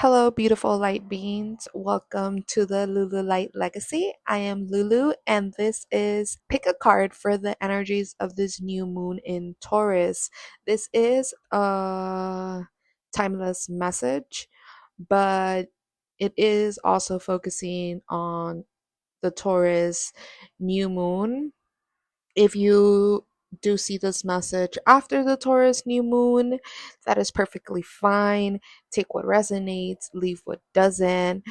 Hello, beautiful light beings. Welcome to the Lulu Light Legacy. I am Lulu, and this is pick a card for the energies of this new moon in Taurus. This is a timeless message, but it is also focusing on the Taurus new moon. If you do see this message after the Taurus new moon, that is perfectly fine. Take what resonates, leave what doesn't.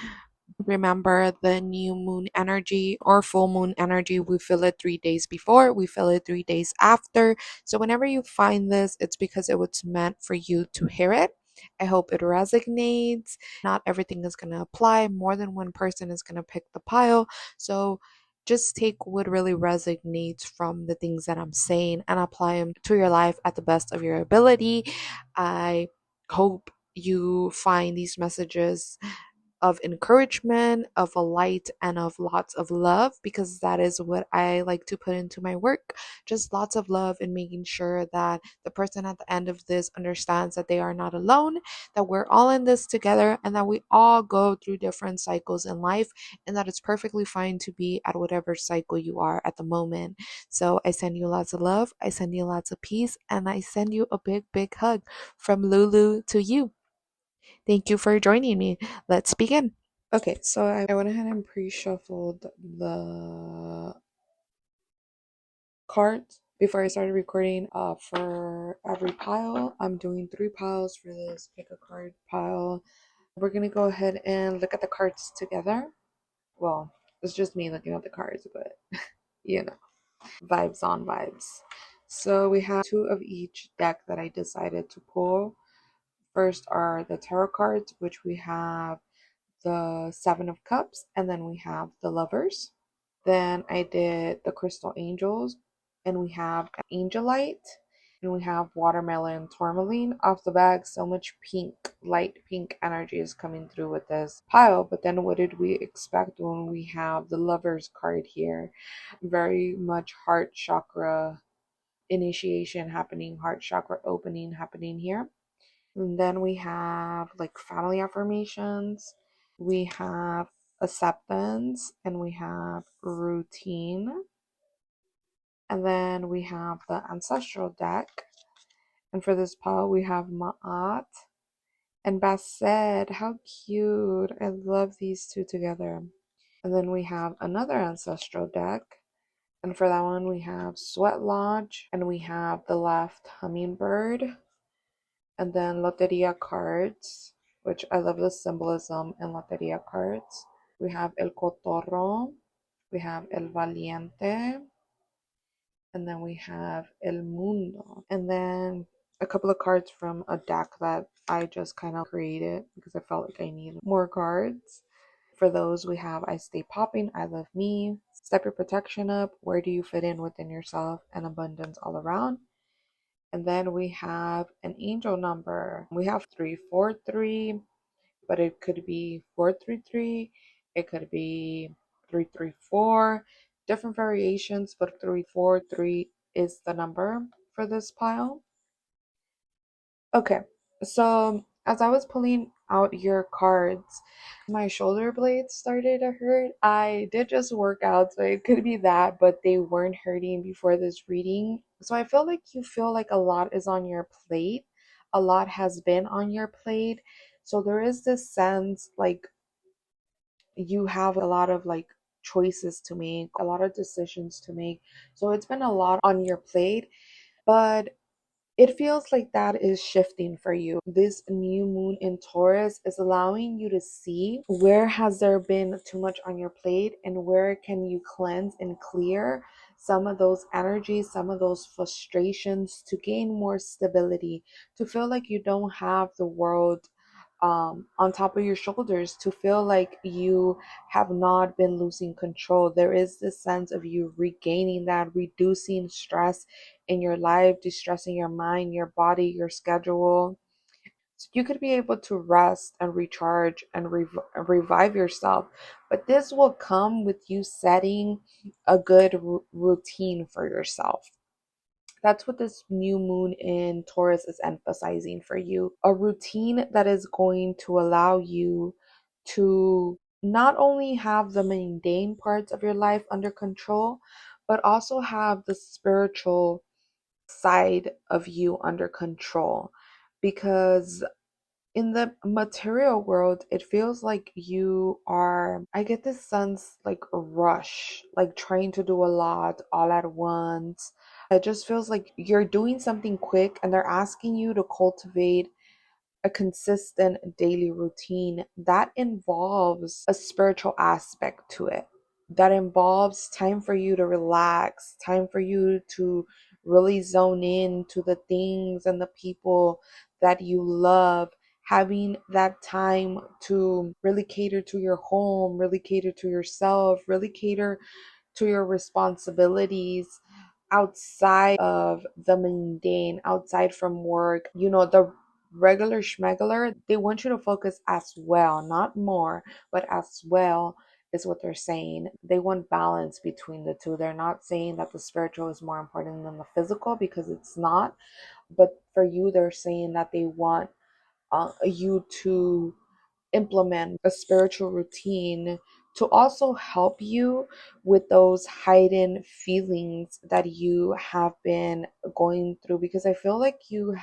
Remember, the new moon energy or full moon energy, we feel it 3 days before, we feel it 3 days after. So, whenever you find this, it's because it was meant for you to hear it. I hope it resonates. Not everything is going to apply, more than one person is going to pick the pile. So, just take what really resonates from the things that I'm saying and apply them to your life at the best of your ability. I hope you find these messages of encouragement, of a light, and of lots of love, because that is what I like to put into my work. Just lots of love and making sure that the person at the end of this understands that they are not alone, that we're all in this together, and that we all go through different cycles in life, and that it's perfectly fine to be at whatever cycle you are at the moment. So I send you lots of love, I send you lots of peace, and I send you a big, big hug from Lulu to you. Thank you for joining me. Let's begin. Okay, so I went ahead and pre-shuffled the cards before I started recording. For every pile, I'm doing 3 piles for this pick a card pile. We're gonna go ahead and look at the cards together. Well, it's just me looking at the cards, but you know, vibes on vibes. So we have 2 of each deck that I decided to pull. First are the tarot cards, which we have the 7 of Cups, and then we have the Lovers. Then I did the Crystal Angels, and we have Angelite, and we have Watermelon Tourmaline. Off the back, so much pink, light pink energy is coming through with this pile. But then what did we expect when we have the Lovers card here? Very much heart chakra initiation happening, heart chakra opening happening here. And then we have like family affirmations, we have acceptance, and we have routine. And then we have the ancestral deck. And for this pile, we have Ma'at and Based. How cute. I love these two together. And then we have another ancestral deck. And for that one, we have Sweat Lodge, and we have the left hummingbird. And then Loteria cards, which I love the symbolism in Loteria cards. We have El Cotorro, we have El Valiente, and then we have El Mundo. And then a couple of cards from a deck that I just kind of created because I felt like I needed more cards. For those, we have I Stay Popping, I Love Me, Step Your Protection Up, Where Do You Fit In Within Yourself, and Abundance All Around. And then we have an angel number. We have 343, but it could be 433. It could be 334. Different variations, but 343 is the number for this pile. Okay, so as I was pulling out your cards, my shoulder blades started to hurt. I did just work out, so it could be that, but they weren't hurting before this reading. So I feel like you feel like a lot is on your plate. A lot has been on your plate. So there is this sense like you have a lot of like choices to make, a lot of decisions to make. So it's been a lot on your plate, but it feels like that is shifting for you. This new moon in Taurus is allowing you to see where has there been too much on your plate and where can you cleanse and clear some of those energies, some of those frustrations to gain more stability, to feel like you don't have the world on top of your shoulders, to feel like you have not been losing control. There is this sense of you regaining that, reducing stress in your life, distressing your mind, your body, your schedule. So you could be able to rest and recharge and revive yourself. But this will come with you setting a good routine for yourself. That's what this new moon in Taurus is emphasizing for you. A routine that is going to allow you to not only have the mundane parts of your life under control, but also have the spiritual side of you under control. Because in the material world, it feels like you are, I get this sense like a rush, like trying to do a lot all at once. It just feels like you're doing something quick and they're asking you to cultivate a consistent daily routine that involves a spiritual aspect to it, that involves time for you to relax, time for you to really zone in to the things and the people that you love, having that time to really cater to your home, really cater to yourself, really cater to your responsibilities outside of the mundane, outside from work. You know, the regular schmegular, they want you to focus as well, not more, but as well is what they're saying. They want balance between the two. They're not saying that the spiritual is more important than the physical, because it's not. But for you, they're saying that they want you to implement a spiritual routine to also help you with those hidden feelings that you have been going through, because I feel like you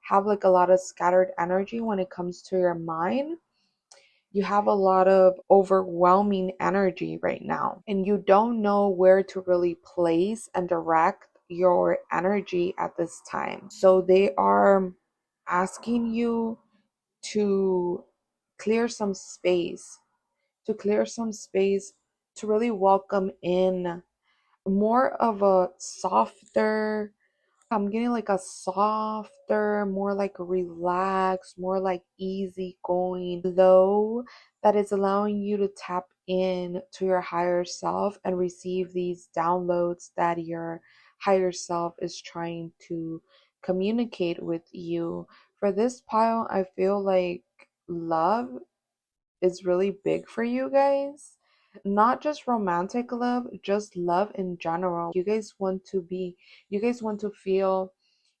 have like a lot of scattered energy when it comes to your mind. You have a lot of overwhelming energy right now, and you don't know where to really place and direct your energy at this time. So they are asking you to clear some space, to clear some space, to really welcome in more of a softer, I'm getting like a softer, more like relaxed, more like easygoing flow that is allowing you to tap in to your higher self and receive these downloads that your higher self is trying to communicate with you. For this pile, I feel like love is really big for you guys. Not just romantic love, just love in general. You guys want to feel,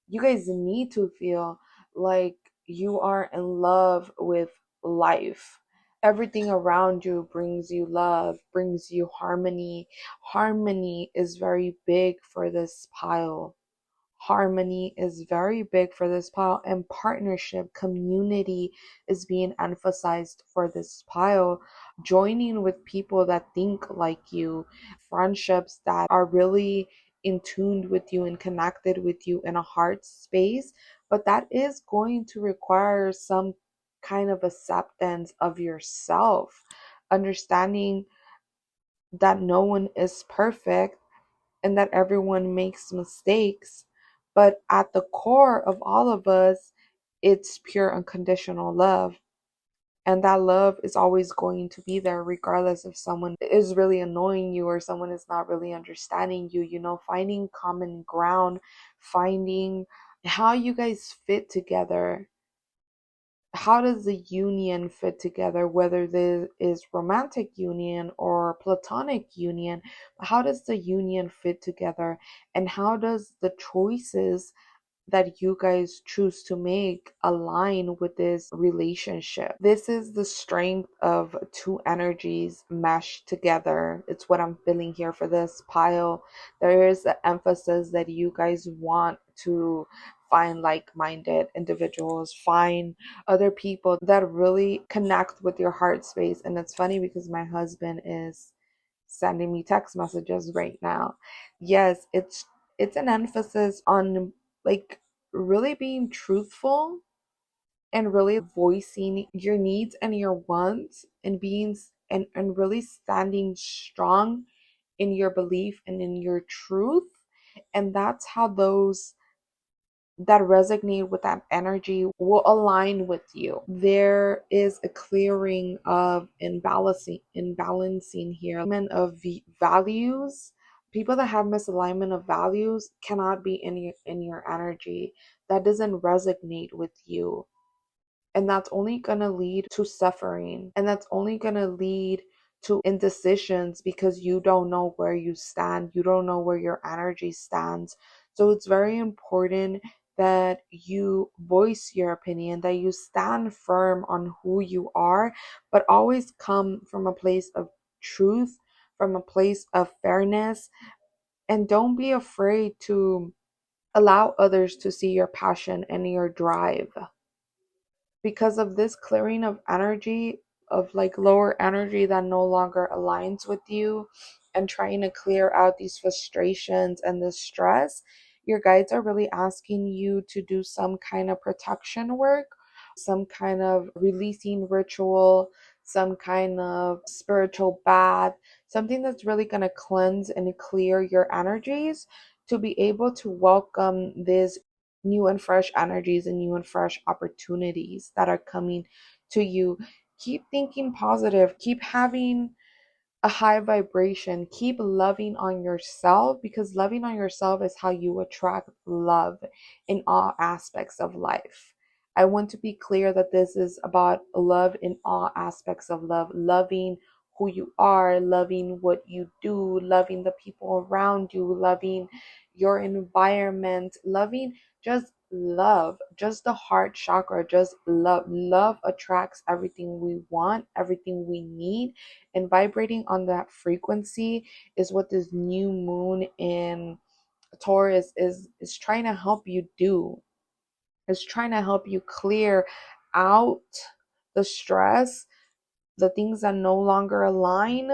you guys need to feel like you are in love with life. Everything around you brings you love, brings you harmony. Harmony is very big for this pile. Harmony is very big for this pile, and partnership, community is being emphasized for this pile. Joining with people that think like you, friendships that are really in tuned with you and connected with you in a heart space, but that is going to require some kind of acceptance of yourself, understanding that no one is perfect and that everyone makes mistakes. But at the core of all of us, it's pure unconditional love. And that love is always going to be there, regardless if someone is really annoying you or someone is not really understanding you. You know, finding common ground, finding how you guys fit together. How does the union fit together, whether this is romantic union or platonic union? How does the union fit together, and how does the choices that you guys choose to make align with this relationship? This is the strength of two energies meshed together. It's what I'm feeling here for this pile. There is the emphasis that you guys want to find like-minded individuals, find other people that really connect with your heart space. And it's funny because my husband is sending me text messages right now. Yes, it's an emphasis on like really being truthful and really voicing your needs and your wants, and being and really standing strong in your belief and in your truth. And that's how those that resonate with that energy will align with you. There is a clearing of imbalancing here. Of values. People that have misalignment of values cannot be in your energy. That doesn't resonate with you. And that's only going to lead to suffering. And that's only going to lead to indecisions, because you don't know where you stand. You don't know where your energy stands. So it's very important that you voice your opinion, that you stand firm on who you are, but always come from a place of truth, from a place of fairness, and don't be afraid to allow others to see your passion and your drive. Because of this clearing of energy, of like lower energy that no longer aligns with you, and trying to clear out these frustrations and the stress, your guides are really asking you to do some kind of protection work, some kind of releasing ritual, some kind of spiritual bath, something that's really going to cleanse and clear your energies to be able to welcome this new and fresh energies and new and fresh opportunities that are coming to you. Keep thinking positive, keep having a high vibration, keep loving on yourself, because loving on yourself is how you attract love in all aspects of life. I want to be clear that this is about love in all aspects of love, loving who you are, loving what you do, loving the people around you, loving your environment, loving just love, just the heart chakra, just love. Love attracts everything we want, everything we need, and vibrating on that frequency is what this new moon in Taurus is trying to help you do. It's trying to help you clear out the stress, the things that no longer align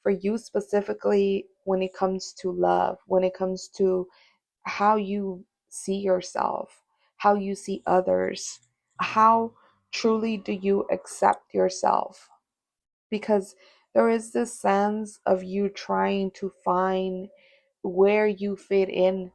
for you, specifically when it comes to love, when it comes to how you see yourself, how you see others, how truly do you accept yourself. Because there is this sense of you trying to find where you fit in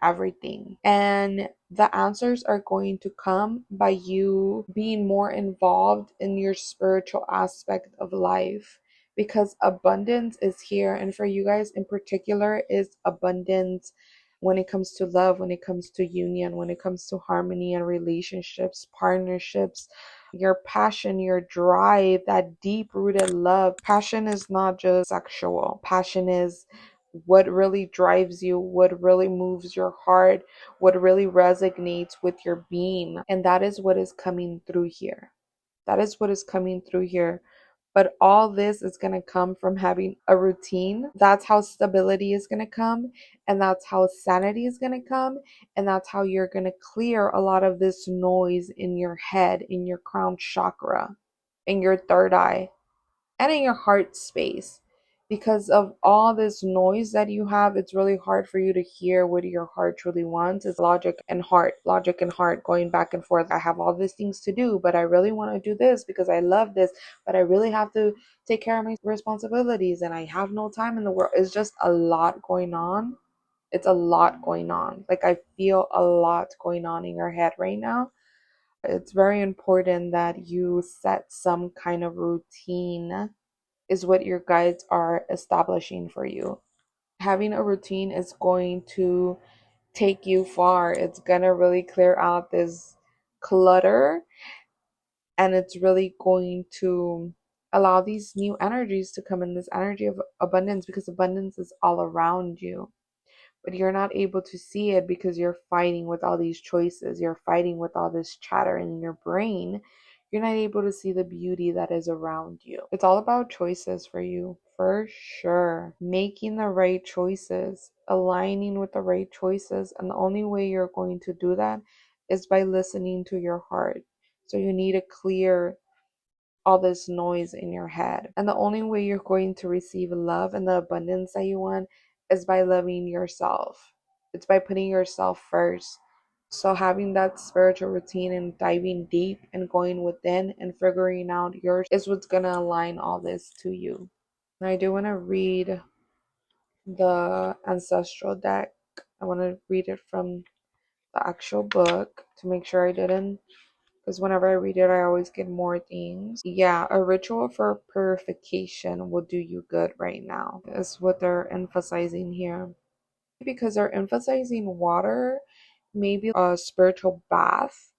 everything, and the answers are going to come by you being more involved in your spiritual aspect of life, because abundance is here. And for you guys in particular, is abundance when it comes to love, when it comes to union, when it comes to harmony and relationships, partnerships, your passion, your drive, that deep rooted love. Passion is not just sexual. Passion is what really drives you, what really moves your heart, what really resonates with your being. And that is what is coming through here. That is what is coming through here. But all this is going to come from having a routine. That's how stability is going to come. And that's how sanity is going to come. And that's how you're going to clear a lot of this noise in your head, in your crown chakra, in your third eye, and in your heart space. Because of all this noise that you have, it's really hard for you to hear what your heart truly wants. It's logic and heart going back and forth. I have all these things to do, but I really want to do this because I love this, but I really have to take care of my responsibilities and I have no time in the world. It's just a lot going on. It's a lot going on. Like, I feel a lot going on in your head right now. It's very important that you set some kind of routine, is what your guides are establishing for you. Having a routine is going to take you far. It's going to really clear out this clutter, and it's really going to allow these new energies to come in, this energy of abundance, because abundance is all around you. But you're not able to see it because you're fighting with all these choices. You're fighting with all this chatter in your brain. You're not able to see the beauty that is around you. It's all about choices for you, for sure. Making the right choices, aligning with the right choices. And the only way you're going to do that is by listening to your heart. So you need to clear all this noise in your head. And the only way you're going to receive love and the abundance that you want is by loving yourself. It's by putting yourself first. So having that spiritual routine and diving deep and going within and figuring out yours is what's going to align all this to you. And I do want to read the ancestral deck. I want to read it from the actual book to make sure I didn't, because whenever I read it, I always get more things. Yeah, a ritual for purification will do you good right now, is what they're emphasizing here. Because they're emphasizing water, maybe a spiritual bath,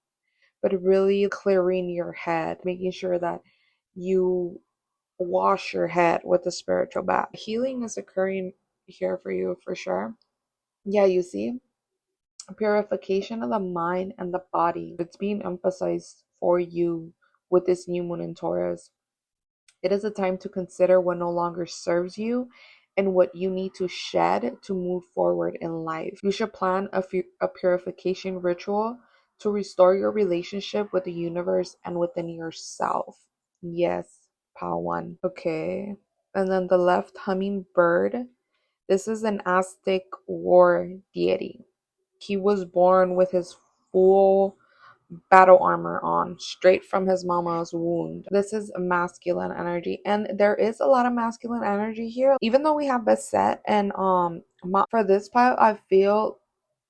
but really clearing your head, making sure that you wash your head with a spiritual bath. Healing is occurring here for you for sure. Yeah, you see? purification of the mind and the body. It's being emphasized for you with this new moon in Taurus. It is a time to consider what no longer serves you and what you need to shed to move forward in life. You should plan a purification ritual to restore your relationship with the universe and within yourself. Yes, pile one. Okay. And then the left hummingbird. This is an Aztec war deity. He was born with his full battle armor on, straight from his mama's wound. This is masculine energy, and there is a lot of masculine energy here. Even though we have Beset and for this pile, I feel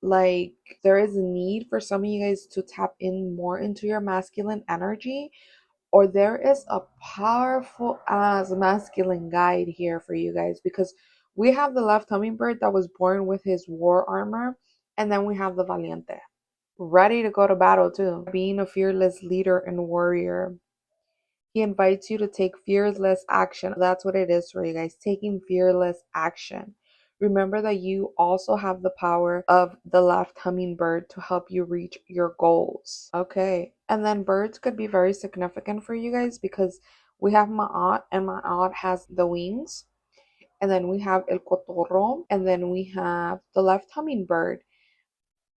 like there is a need for some of you guys to tap in more into your masculine energy, or there is a powerful ass masculine guide here for you guys, because we have the left hummingbird that was born with his war armor, and then we have the Valiente, ready to go to battle too, being a fearless leader and warrior. He invites you to take fearless action. That's what it is for you guys, taking fearless action. Remember that you also have the power of the left hummingbird to help you reach your goals. Okay, and then birds could be very significant for you guys, because we have Ma'at, and Ma'at has the wings, and then we have El Cotorro, and then we have the left hummingbird.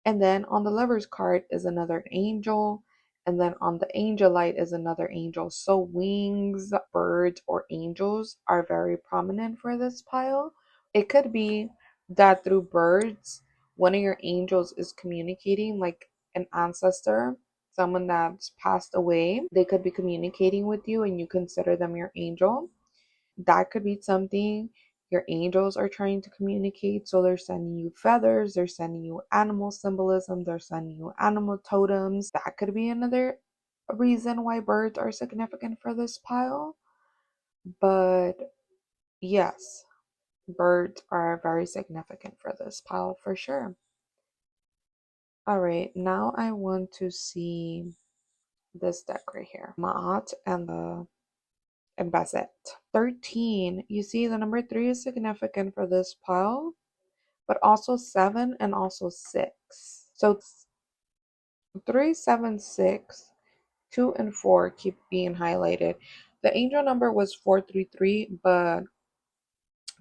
And then on the lover's card is another angel. And then on the angelite is another angel. So wings, birds, or angels are very prominent for this pile. It could be that through birds, one of your angels is communicating, like an ancestor, someone that's passed away. They could be communicating with you and you consider them your angel. That could be something your angels are trying to communicate. So they're sending you feathers, they're sending you animal symbolism, they're sending you animal totems. That could be another reason why birds are significant for this pile. But yes, birds are very significant for this pile for sure. All right, now I want to see this deck right here, Ma'at and Basset. 13. You see, the number 3 is significant for this pile, but also 7 and also 6. So 3, 7, 6, 2, and 4 keep being highlighted. The angel number was 433, but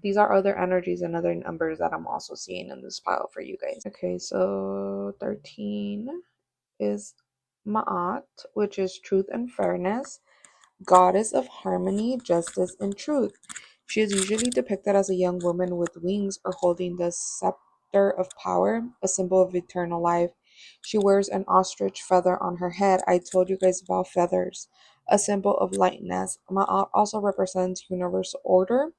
these are other energies and other numbers that I'm also seeing in this pile for you guys. Okay, so 13 is Ma'at, which is truth and fairness, goddess of harmony, justice, and truth. She is usually depicted as a young woman with wings or holding the scepter of power, a symbol of eternal life. She wears an ostrich feather on her head. I told you guys about feathers, a symbol of lightness. Ma'at also represents universal order.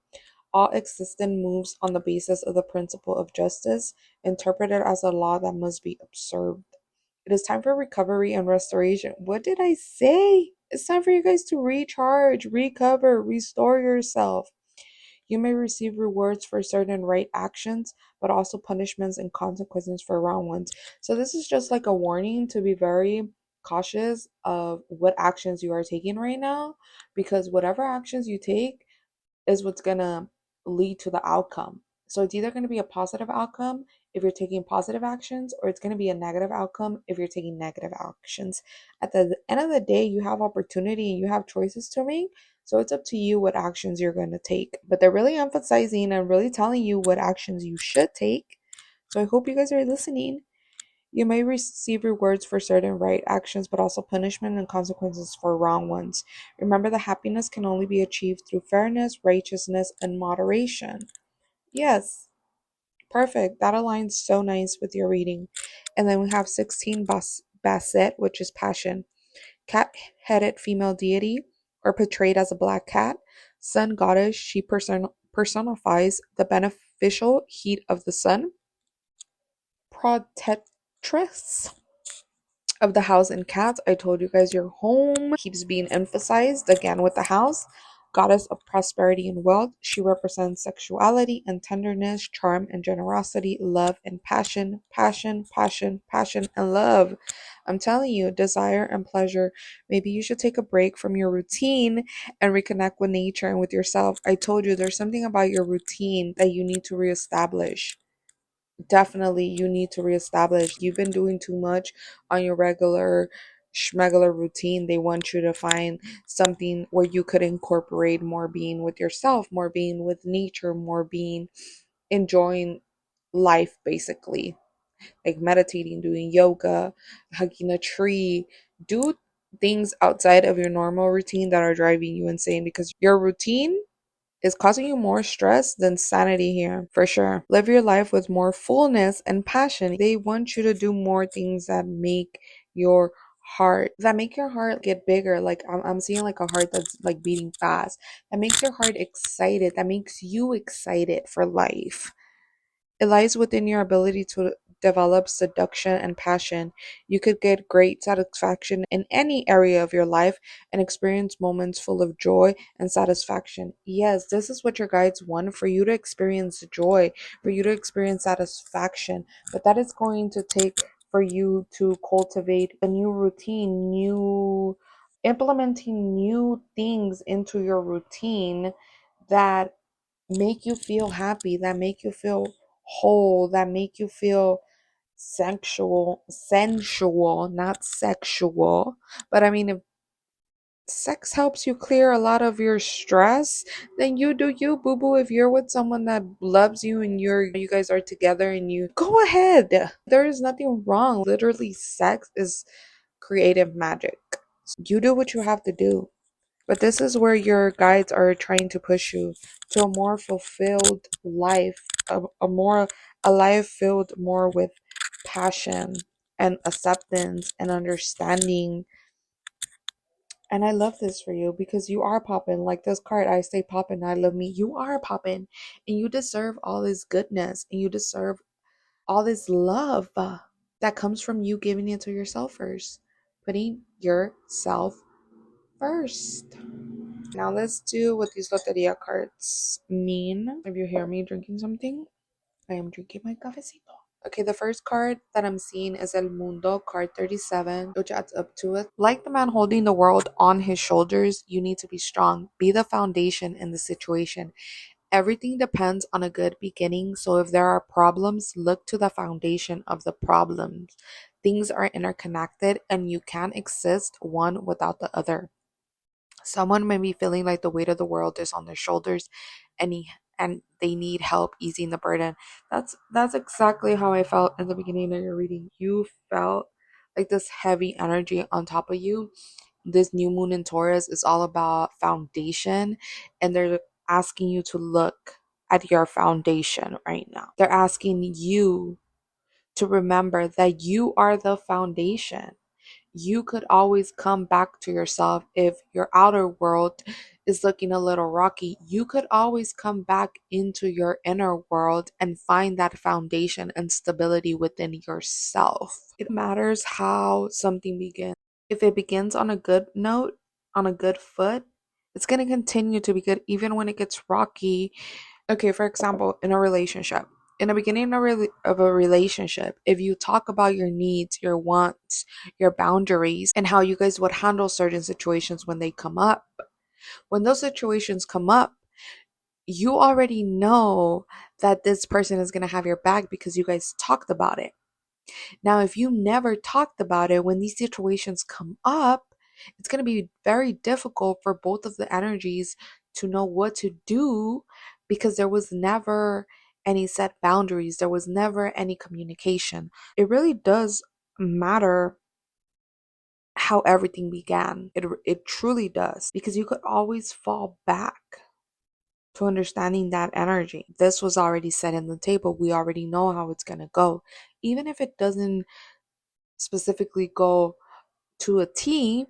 All existence moves on the basis of the principle of justice, interpreted as a law that must be observed. It is time for recovery and restoration. What did I say? It's time for you guys to recharge, recover, restore yourself. You may receive rewards for certain right actions, but also punishments and consequences for wrong ones. So this is just like a warning to be very cautious of what actions you are taking right now, because whatever actions you take is what's gonna lead to the outcome. So it's either going to be a positive outcome if you're taking positive actions, or it's going to be a negative outcome if you're taking negative actions. At the end of the day, you have opportunity and you have choices to make. So it's up to you what actions you're going to take. But they're really emphasizing and really telling you what actions you should take. So I hope you guys are listening. You may receive rewards for certain right actions, but also punishment and consequences for wrong ones. Remember that happiness can only be achieved through fairness, righteousness, and moderation. Yes, perfect. That aligns so nice with your reading. And then we have 16 Basset, which is passion. Cat-headed female deity, or portrayed as a black cat. Sun goddess, she personifies the beneficial heat of the sun. Protectress of the house and cats. I told you guys your home keeps being emphasized again with the house. Goddess of prosperity and wealth. She represents sexuality and tenderness, charm and generosity, love and passion, passion, passion, passion, and love. I'm telling you, desire and pleasure. Maybe you should take a break from your routine and reconnect with nature and with yourself. I told you there's something about your routine that you need to reestablish. definitely you need to reestablish. You've been doing too much on your regular schmegular routine. They want you to find something where you could incorporate more being with yourself, more being with nature, more being enjoying life, basically, like meditating, doing yoga, hugging a tree. Do things outside of your normal routine that are driving you insane, because your routine is causing you more stress than sanity here, for sure. Live your life with more fullness and passion. They want you to do more things that make your heart get bigger. Like I'm seeing like a heart that's like beating fast, that makes your heart excited, that makes you excited for life. It lies within your ability to develop seduction and passion. You could get great satisfaction in any area of your life and experience moments full of joy and satisfaction. Yes, this is what your guides want, for you to experience joy, for you to experience satisfaction. But that is going to take for you to cultivate a new routine, implementing new things into your routine that make you feel happy, that make you feel whole, that make you feel sensual, not sexual. But I mean, if sex helps you clear a lot of your stress, then you do you, boo boo. If you're with someone that loves you and you guys are together, and you go ahead. There is nothing wrong. Literally, sex is creative magic. You do what you have to do. But this is where your guides are trying to push you to a more fulfilled life, a life filled more with passion and acceptance and understanding. And I love this for you, because you are popping. Like this card, I stay popping, I love me. You are popping, and you deserve all this goodness, and you deserve all this love that comes from you giving it to yourself first, putting yourself first. Now let's do what these loteria cards mean. If you hear me drinking something, I am drinking my cafecito. Okay, the first card that I'm seeing is El Mundo, card 37, which adds up to it. Like the man holding the world on his shoulders, you need to be strong. Be the foundation in the situation. Everything depends on a good beginning, so if there are problems, look to the foundation of the problems. Things are interconnected, and you can't exist one without the other. Someone may be feeling like the weight of the world is on their shoulders, and they need help easing the burden. That's exactly how I felt in the beginning of your reading. You felt like this heavy energy on top of you. This new moon in Taurus is all about foundation, and they're asking you to look at your foundation right now. They're asking you to remember that you are the foundation. You could always come back to yourself. If your outer world is looking a little rocky, you could always come back into your inner world and find that foundation and stability within yourself. It matters how something begins. If it begins on a good note, on a good foot, it's going to continue to be good even when it gets rocky. Okay, for example, in a relationship, in the beginning of a relationship, if you talk about your needs, your wants, your boundaries, and how you guys would handle certain situations when they come up, when those situations come up, you already know that this person is going to have your back because you guys talked about it. Now, if you never talked about it, when these situations come up, it's going to be very difficult for both of the energies to know what to do, because there was never any set boundaries. There was never any communication. It really does matter how everything began. It truly does, because you could always fall back to understanding that energy. This was already set in the table. We already know how it's going to go. Even if it doesn't specifically go to a T,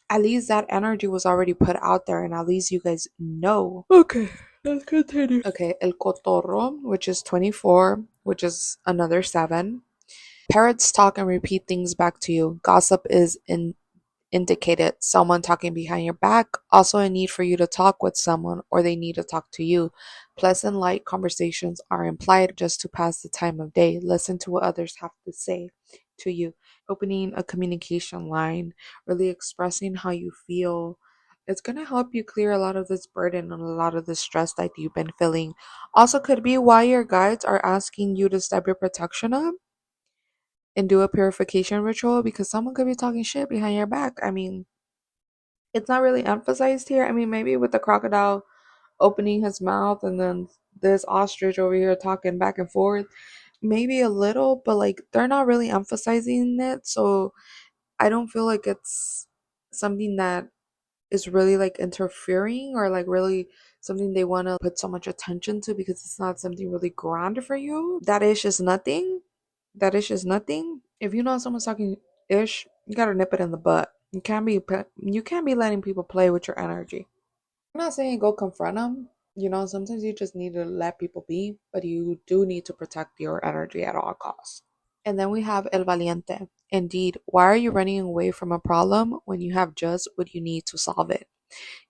at least that energy was already put out there, and at least you guys know. Okay, let's continue. Okay, El Cotorro, which is 24, which is another 7. Parrots talk and repeat things back to you. Gossip is indicated, someone talking behind your back, also a need for you to talk with someone, or they need to talk to you. Pleasant light conversations are implied just to pass the time of day. Listen to what others have to say to you. Opening a communication line, really expressing how you feel, It's going to help you clear a lot of this burden and a lot of this stress that you've been feeling. Also, could be why your guides are asking you to step your protection up and do a purification ritual, because someone could be talking shit behind your back. I mean, it's not really emphasized here. I mean, maybe with the crocodile opening his mouth and then this ostrich over here talking back and forth, maybe a little, but like they're not really emphasizing it. So I don't feel like it's something that is really like interfering or like really something they want to put so much attention to, because it's not something really grand for you. That ish is nothing. That ish is nothing. If you know someone's talking ish, you gotta nip it in the butt. You can't be letting people play with your energy. I'm not saying go confront them. You know, sometimes you just need to let people be, but you do need to protect your energy at all costs. And then we have El Valiente. Indeed, why are you running away from a problem when you have just what you need to solve it?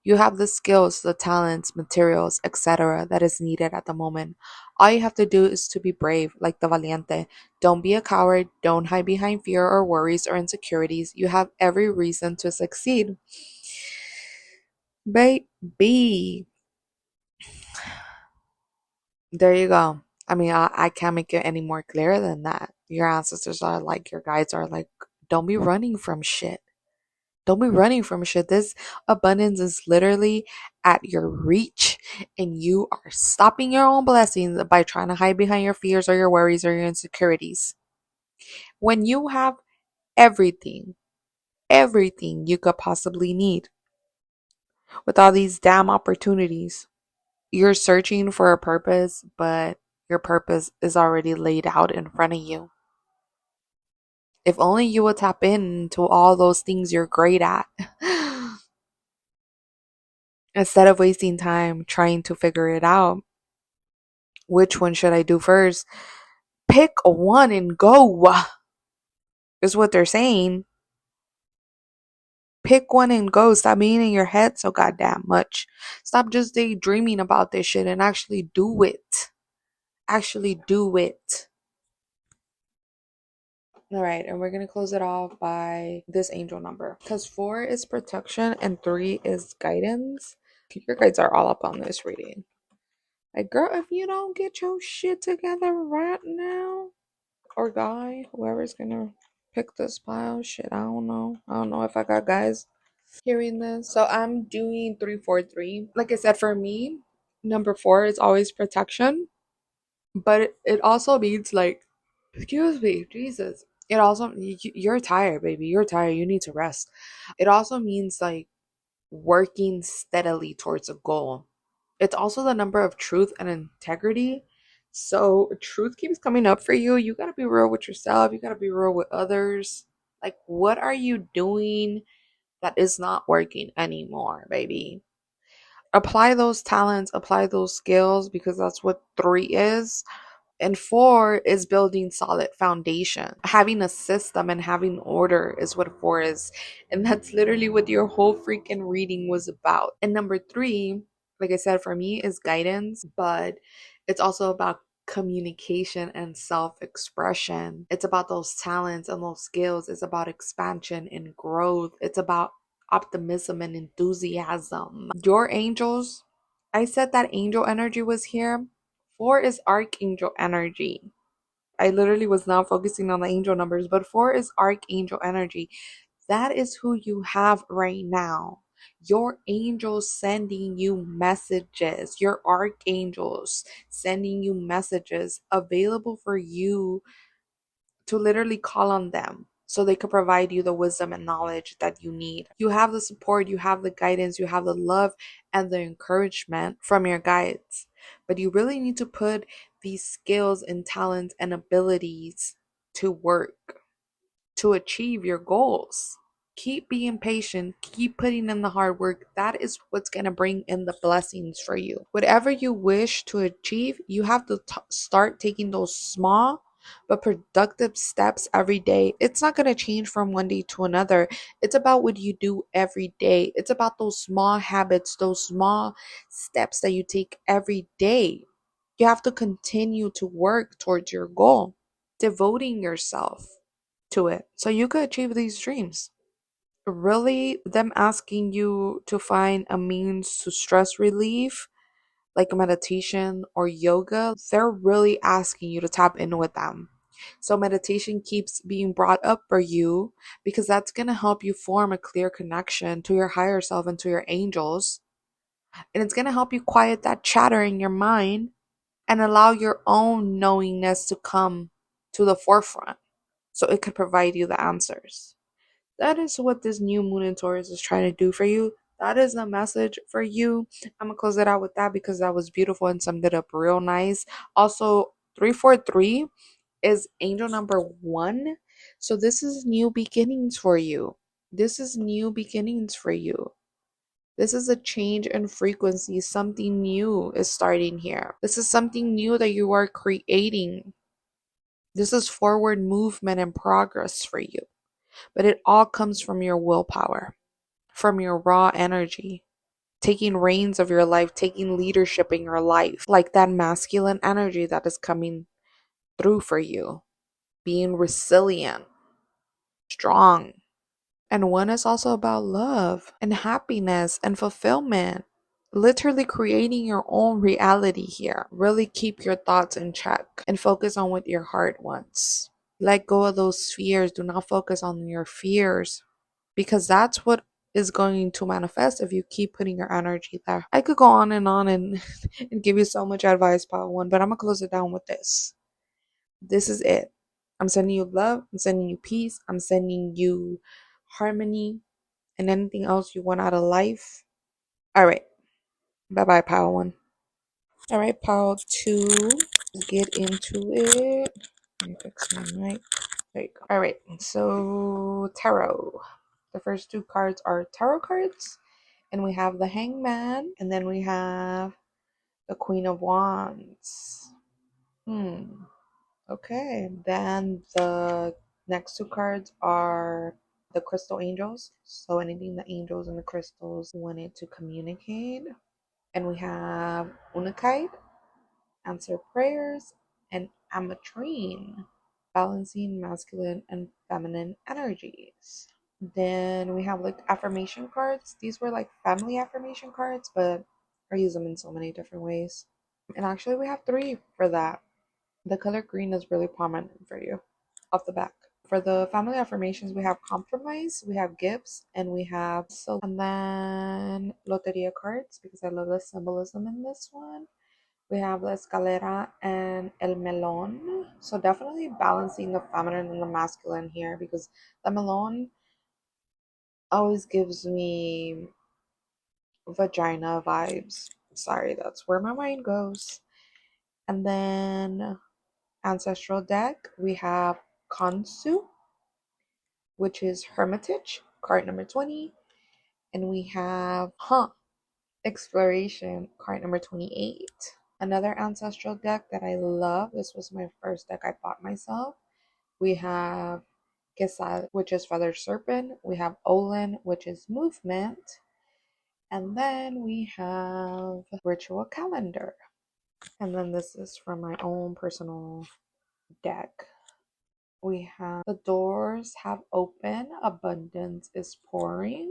You have the skills, the talents, materials, etc. that is needed at the moment. All you have to do is to be brave, like the Valiente. Don't be a coward. Don't hide behind fear or worries or insecurities. You have every reason to succeed. Baby. There you go. I mean, I can't make it any more clear than that. Your ancestors are like, your guides are like, don't be running from shit. Don't be running from shit. This abundance is literally at your reach, and you are stopping your own blessings by trying to hide behind your fears or your worries or your insecurities. When you have everything, everything you could possibly need with all these damn opportunities, you're searching for a purpose, but your purpose is already laid out in front of you. If only you would tap into all those things you're great at. Instead of wasting time trying to figure it out. Which one should I do first? Pick one and go, is what they're saying. Pick one and go. Stop being in your head so goddamn much. Stop just daydreaming about this shit and actually do it. Actually do it. All right, and we're going to close it off by this angel number. Because 4 is protection and 3 is guidance. Your guides are all up on this reading. Like, girl, if you don't get your shit together right now, or guy, whoever's going to pick this pile, shit, I don't know. I don't know if I got guys hearing this. So I'm doing 343. Like I said, for me, number 4 is always protection. But it also means like, excuse me, Jesus. It also, you're tired, baby. You're tired. You need to rest. It also means like working steadily towards a goal. It's also the number of truth and integrity. So truth keeps coming up for you. You got to be real with yourself. You got to be real with others. Like, what are you doing that is not working anymore, baby? Apply those talents, apply those skills, because that's what 3 is. And 4 is building solid foundation. Having a system and having order is what 4 is. And that's literally what your whole freaking reading was about. And number 3, like I said, for me is guidance, but it's also about communication and self-expression. It's about those talents and those skills. It's about expansion and growth. It's about optimism and enthusiasm. Your angels, I said that angel energy was here. 4 is archangel energy. I literally was not focusing on the angel numbers, but 4 is archangel energy. That is who you have right now. Your angels sending you messages, your archangels sending you messages available for you to literally call on them so they could provide you the wisdom and knowledge that you need. You have the support, you have the guidance, you have the love and the encouragement from your guides. But you really need to put these skills and talents and abilities to work to achieve your goals. Keep being patient, keep putting in the hard work. That is what's going to bring in the blessings for you. Whatever you wish to achieve, you have to start taking those small but productive steps every day. It's not going to change from one day to another. It's about what you do every day. It's about those small habits, those small steps that you take every day. You have to continue to work towards your goal, devoting yourself to it so you could achieve these dreams. really them asking you to find a means to stress relief, like meditation or yoga. They're really asking you to tap in with them. So meditation keeps being brought up for you because that's going to help you form a clear connection to your higher self and to your angels. And it's going to help you quiet that chatter in your mind and allow your own knowingness to come to the forefront so it could provide you the answers. That is what this new moon in Taurus is trying to do for you. That is the message for you. I'm gonna close it out with that because that was beautiful and summed it up real nice. Also, 343 is angel number 1. So this is new beginnings for you. This is new beginnings for you. This is a change in frequency. Something new is starting here. This is something new that you are creating. This is forward movement and progress for you. But it all comes from your willpower, from your raw energy, taking reins of your life, taking leadership in your life, like that masculine energy that is coming through for you, being resilient, strong. And one is also about love and happiness and fulfillment. Literally creating your own reality here. Really keep your thoughts in check and focus on what your heart wants. Let go of those fears. Do not focus on your fears because that's what is going to manifest if you keep putting your energy there. I could go on and, and give you so much advice, part one, but I'm going to close it down with this. This is it. I'm sending you love. I'm sending you peace. I'm sending you harmony and anything else you want out of life. All right. Bye-bye, Pile 1. All right, Pile 2. Let's get into it. Let me fix my mic. There you go. All right. So, Tarot. The first 2 cards are tarot cards. And we have the Hangman. And then we have the Queen of Wands. Okay. Then the next 2 cards are the Crystal Angels. So anything the angels and the crystals wanted to communicate. And we have Untitled, Answer Prayers, and Ametrine, balancing masculine and feminine energies. Then we have like affirmation cards. These were like family affirmation cards, but I use them in so many different ways. And actually, we have 3 for that. The color green is really prominent for you off the back. For the family affirmations, we have compromise, we have gifts, and we have so. And then loteria cards because I love the symbolism in this one. We have the escalera and el melon. So definitely balancing the feminine and the masculine here because the melon always gives me vagina vibes. Sorry, that's where my mind goes. And then ancestral deck, we have Kansu, which is Hermitage, card number 20. And we have Exploration, card number 28. Another ancestral deck that I love. This was my first deck I bought myself. We have Gesal, which is Feather Serpent. We have Olin, which is Movement. And then we have Ritual Calendar. And then this is from my own personal deck. We have the doors have open, abundance is pouring.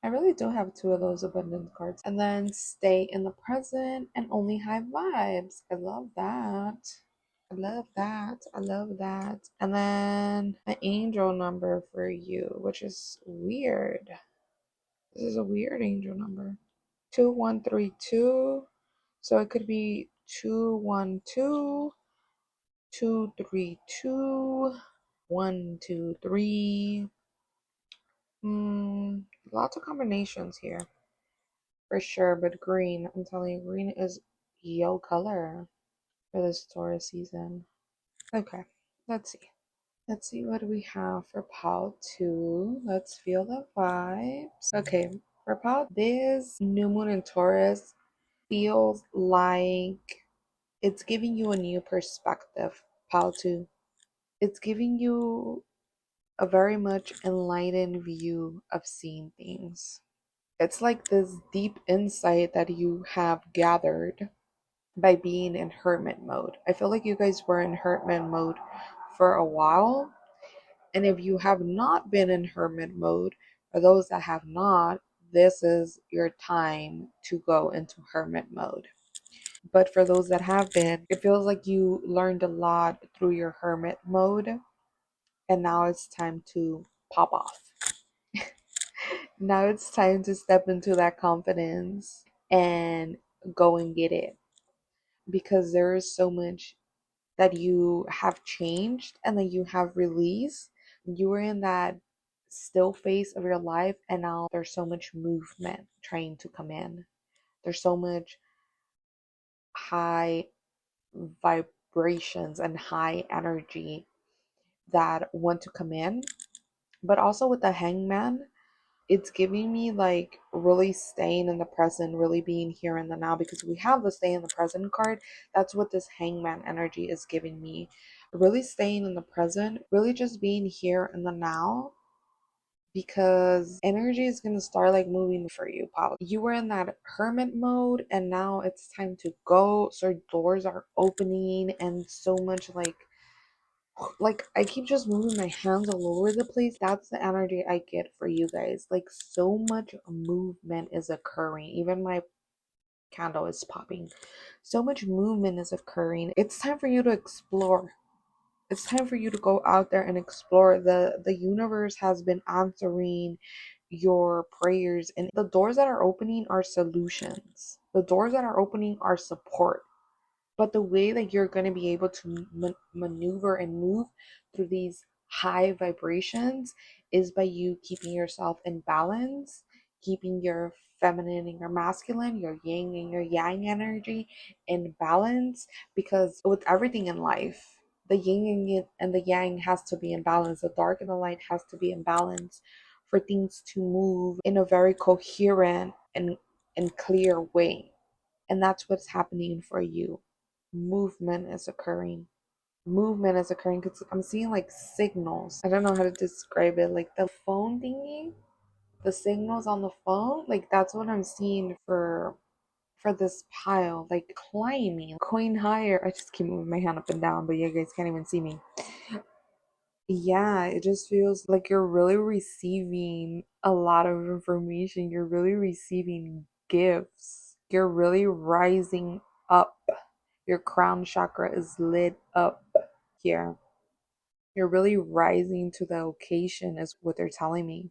I really do have 2 of those abundance cards. And then stay in the present and only high vibes. I love that. I love that. I love that. And then an angel number for you, which is weird. This is a weird angel number. 2132. So it could be 212, 232, 123. Lots of combinations here for sure, but green, I'm telling you, green is yo color for this Taurus season. Okay, let's see. Let's see what we have for Pal 2. Let's feel the vibes. Okay, for Pal, this new moon in Taurus feels like it's giving you a new perspective, Pal 2. It's giving you a very much enlightened view of seeing things. It's like this deep insight that you have gathered by being in hermit mode. I feel like you guys were in hermit mode for a while. And if you have not been in hermit mode, For those that have not, this is your time to go into hermit mode. But for those that have been, it feels like you learned a lot through your hermit mode, and now it's time to pop off. Now it's time to step into that confidence and go and get it, because there is so much that you have changed and that you have released. You were in that still phase of your life, and now there's so much movement trying to come in. There's so much high vibrations and high energy that want to come in. But also with the hangman, it's giving me like really staying in the present, really being here in the now, because we have the stay in the present card. That's what this hangman energy is giving me. Really staying in the present, really just being here in the now, because energy is going to start like moving for you, Paul. You were in that hermit mode, and now it's time to go. So doors are opening, and so much like I keep just moving my hands all over the place. That's the energy I get for you guys. Like so much movement is occurring. Even my candle is popping. So much movement is occurring. It's time for you to explore. It's time for you to go out there and explore. The universe has been answering your prayers, and the doors that are opening are solutions. The doors that are opening are support. But the way that you're going to be able to maneuver and move through these high vibrations is by you keeping yourself in balance, keeping your feminine and your masculine, your yin and your yang energy in balance. Because with everything in life, the yin and the yang has to be in balance. The dark and the light has to be in balance for things to move in a very coherent and clear way. And that's what's happening for you. Movement is occurring. Movement is occurring because I'm seeing like signals. I don't know how to describe it. Like the phone thingy, the signals on the phone, like that's what I'm seeing for this pile, like climbing, going higher. I just keep moving my hand up and down, but you guys can't even see me. Yeah, it just feels like you're really receiving a lot of information. You're really receiving gifts. You're really rising up. Your crown chakra is lit up here. You're really rising to the occasion, is what they're telling me.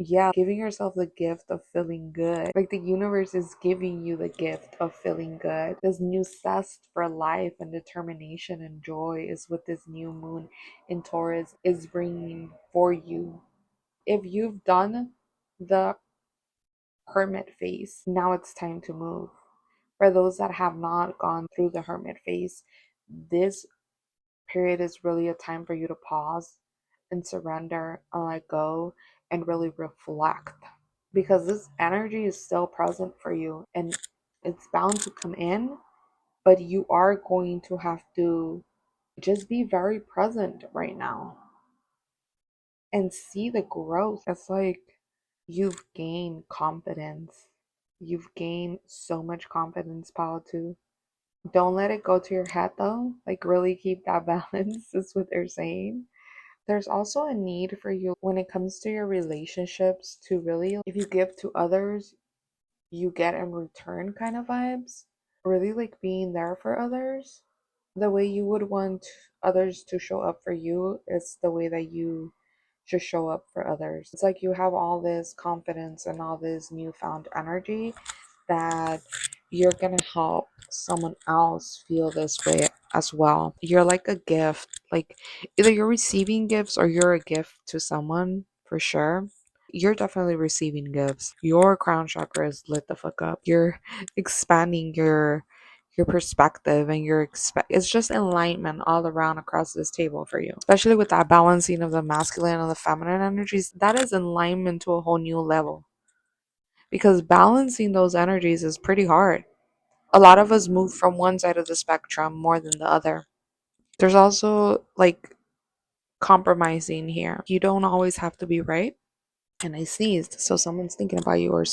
Yeah, giving yourself the gift of feeling good. Like the universe is giving you the gift of feeling good. This new zest for life and determination and joy is what this new moon in Taurus is bringing for you. If you've done the hermit phase, now it's time to move. For those that have not gone through the hermit phase, this period is really a time for you to pause and surrender and let go and really reflect, because this energy is still present for you and it's bound to come in, but you are going to have to just be very present right now and see the growth. It's like you've gained confidence. You've gained so much confidence, Paul, too. Don't let it go to your head though. Like really keep that balance is what they're saying. There's also a need for you when it comes to your relationships to really, if you give to others, you get in return kind of vibes. Really like being there for others. The way you would want others to show up for you is the way that you should show up for others. It's like you have all this confidence and all this newfound energy that you're gonna help someone else feel this way as well. You're like a gift. Like either you're receiving gifts or you're a gift to someone for sure. You're definitely receiving gifts. Your crown chakra is lit the fuck up. You're expanding your perspective, and it's just enlightenment all around across this table for you, especially with that balancing of the masculine and the feminine energies. That is enlightenment to a whole new level, because balancing those energies is pretty hard. A lot of us move from one side of the spectrum more than the other. There's also like compromising here. You don't always have to be right. And I sneezed, so someone's thinking about you, or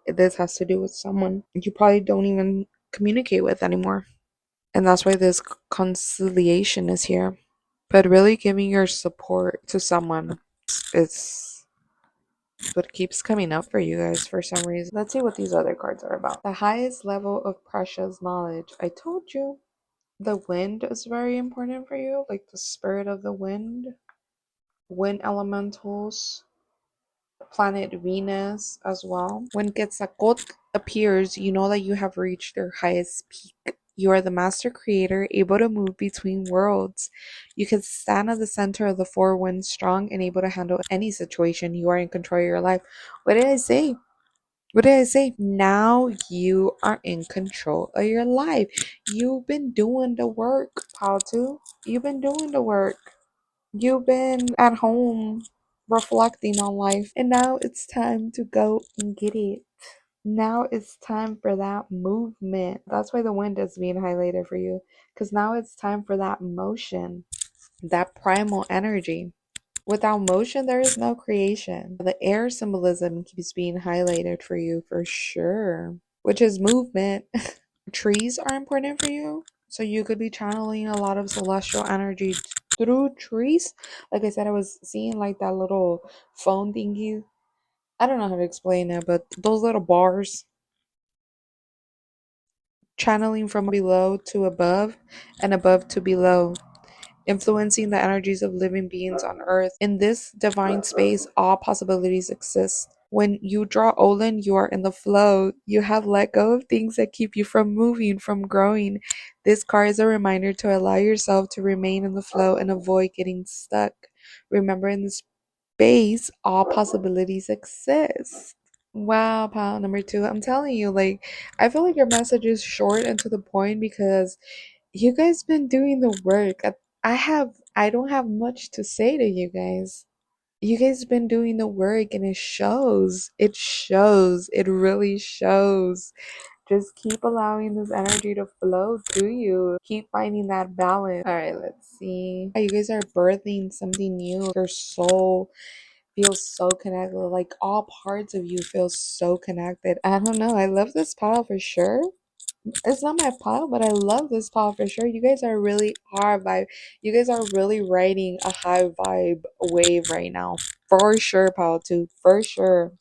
this has to do with someone you probably don't even communicate with anymore. And that's why this conciliation is here. But really giving your support to someone is but it keeps coming up for you guys for some reason. Let's see what these other cards are about. The highest level of precious knowledge. I told you. The wind is very important for you, like the spirit of the wind elementals, planet Venus as well. When Quetzalcoatl appears, you know that you have reached your highest peak. You are the master creator, able to move between worlds. You can stand at the center of the four winds, strong and able to handle any situation. You are in control of your life. What did I say? What did I say? Now you are in control of your life. You've been doing the work, Patu. You've been doing the work. You've been at home reflecting on life. And now it's time to go and get it. Now it's time for that movement. That's why the wind is being highlighted for you. Because now it's time for that motion, that primal energy. Without motion, there is no creation. The air symbolism keeps being highlighted for you for sure, which is movement. Trees are important for you. So you could be channeling a lot of celestial energy through trees. Like I said, I was seeing like that little phone thingy. I don't know how to explain it, but those little bars channeling from below to above and above to below, influencing the energies of living beings on earth. In this divine space, all possibilities exist. When you draw Olin, you are in the flow. You have let go of things that keep you from moving, from growing. This card is a reminder to allow yourself to remain in the flow and avoid getting stuck. Remember, in this space, all possibilities exist. Wow, pile number two. I'm telling you, like, I feel like your message is short and to the point because you guys been doing the work. I don't have much to say to you guys. You guys been doing the work and it shows. It shows. It really shows. Just keep allowing this energy to flow through you. Keep finding that balance. All right, let's see. You guys are birthing something new. Your soul feels so connected. Like all parts of you feel so connected. I don't know. I love this pile for sure. It's not my pile, but I love this pile for sure. You guys are really are vibe. You guys are really riding a high vibe wave right now. For sure, pile two. For sure.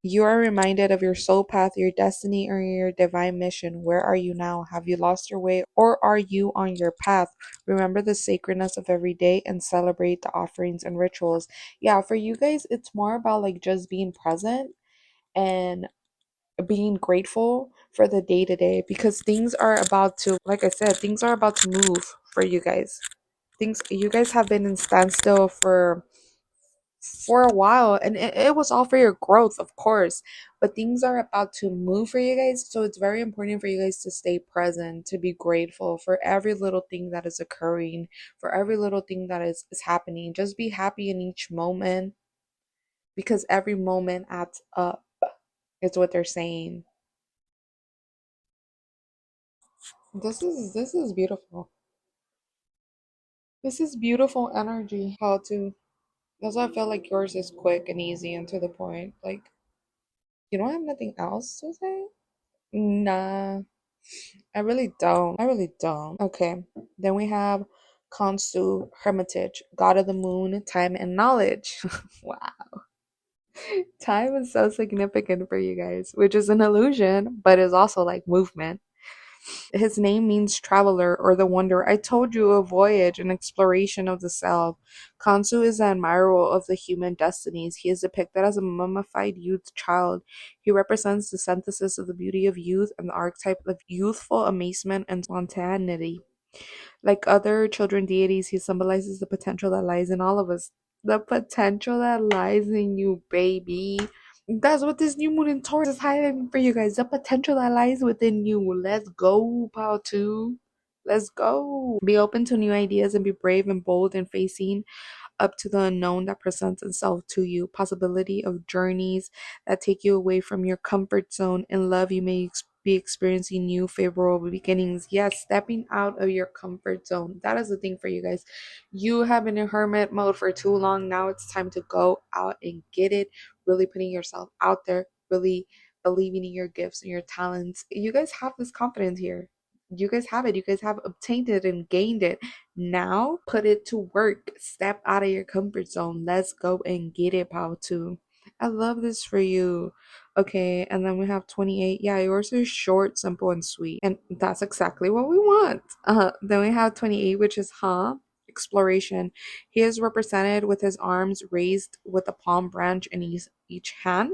You are reminded of your soul path, your destiny, or your divine mission. Where are you now? Have you lost your way, or are you on your path? Remember the sacredness of every day and celebrate the offerings and rituals. Yeah, for you guys, it's more about like just being present and being grateful for the day to day because things are about to, like I said, things are about to move for you guys. Things, you guys have been in standstill for a while, and it was all for your growth, of course, but things are about to move for you guys, so it's very important for you guys to stay present, to be grateful for every little thing that is occurring, for every little thing that is happening. Just be happy in each moment because every moment adds up. It's what they're saying. This is beautiful. This is beautiful energy. How to, that's why I feel like yours is quick and easy and to the point. Like, you don't have nothing else to say? Nah, I really don't. I really don't. Okay, then we have Khonsu, Hermitage, God of the Moon, Time and Knowledge. Wow. Time is so significant for you guys, which is an illusion, but is also like movement. His name means traveler or the wanderer. I told you, a voyage, an exploration of the self. Kansu is the admirer of the human destinies. He is depicted as a mummified youth child. He represents the synthesis of the beauty of youth and the archetype of youthful amazement and spontaneity. Like other children deities, he symbolizes the potential that lies in all of us. The potential that lies in you, baby. That's what this new moon in Taurus is highlighting for you guys. The potential that lies within you. Let's go, Power 2. Let's go. Be open to new ideas and be brave and bold in facing up to the unknown that presents itself to you. Possibility of journeys that take you away from your comfort zone. In love, you may be experiencing new favorable beginnings. Yes, stepping out of your comfort zone. That is the thing for you guys. You have been in hermit mode for too long. Now it's time to go out and get it. Really putting yourself out there. Really believing in your gifts and your talents. You guys have this confidence here. You guys have it. You guys have obtained it and gained it. Now put it to work. Step out of your comfort zone. Let's go and get it, pal, too. I love this for you. Okay, and then we have 28. Yeah, yours is short, simple, and sweet. And that's exactly what we want. Then we have 28, which is exploration. He is represented with his arms raised with a palm branch in each hand,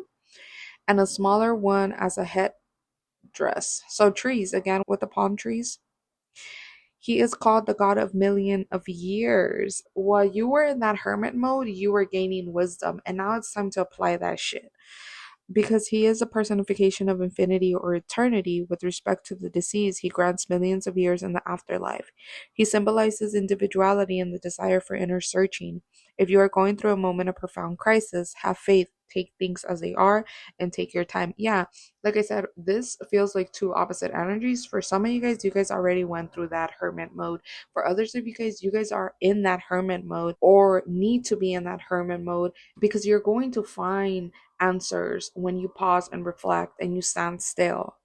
and a smaller one as a headdress. So trees, again with the palm trees. He is called the god of million of years. While you were in that hermit mode, you were gaining wisdom, and now it's time to apply that shit. Because he is a personification of infinity or eternity with respect to the deceased, he grants millions of years in the afterlife. He symbolizes individuality and the desire for inner searching. If you are going through a moment of profound crisis, have faith, take things as they are, and take your time. Yeah, like I said, this feels like two opposite energies. For some of you guys already went through that hermit mode. For others of you guys are in that hermit mode or need to be in that hermit mode because you're going to find answers when you pause and reflect and you stand still.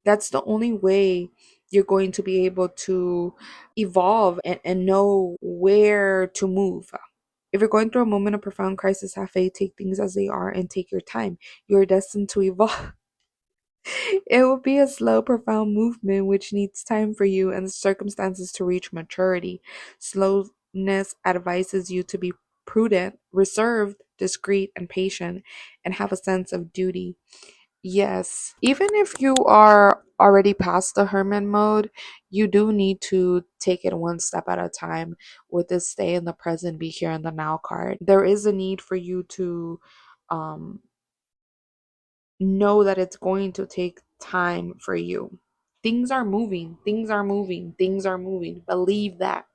That's the only way you're going to be able to evolve and know where to move. If you're going through a moment of profound crisis, have faith, take things as they are, and take your time. You're destined to evolve. It will be a slow, profound movement which needs time for you and the circumstances to reach maturity. Slowness advises you to be prudent, reserved, discreet, and patient, and have a sense of duty. Yes, even if you are already past the hermit mode, you do need to take it one step at a time with this stay in the present, be here in the now card. There is a need for you to um know that it's going to take time for you. Things are moving, things are moving, things are moving. Believe that.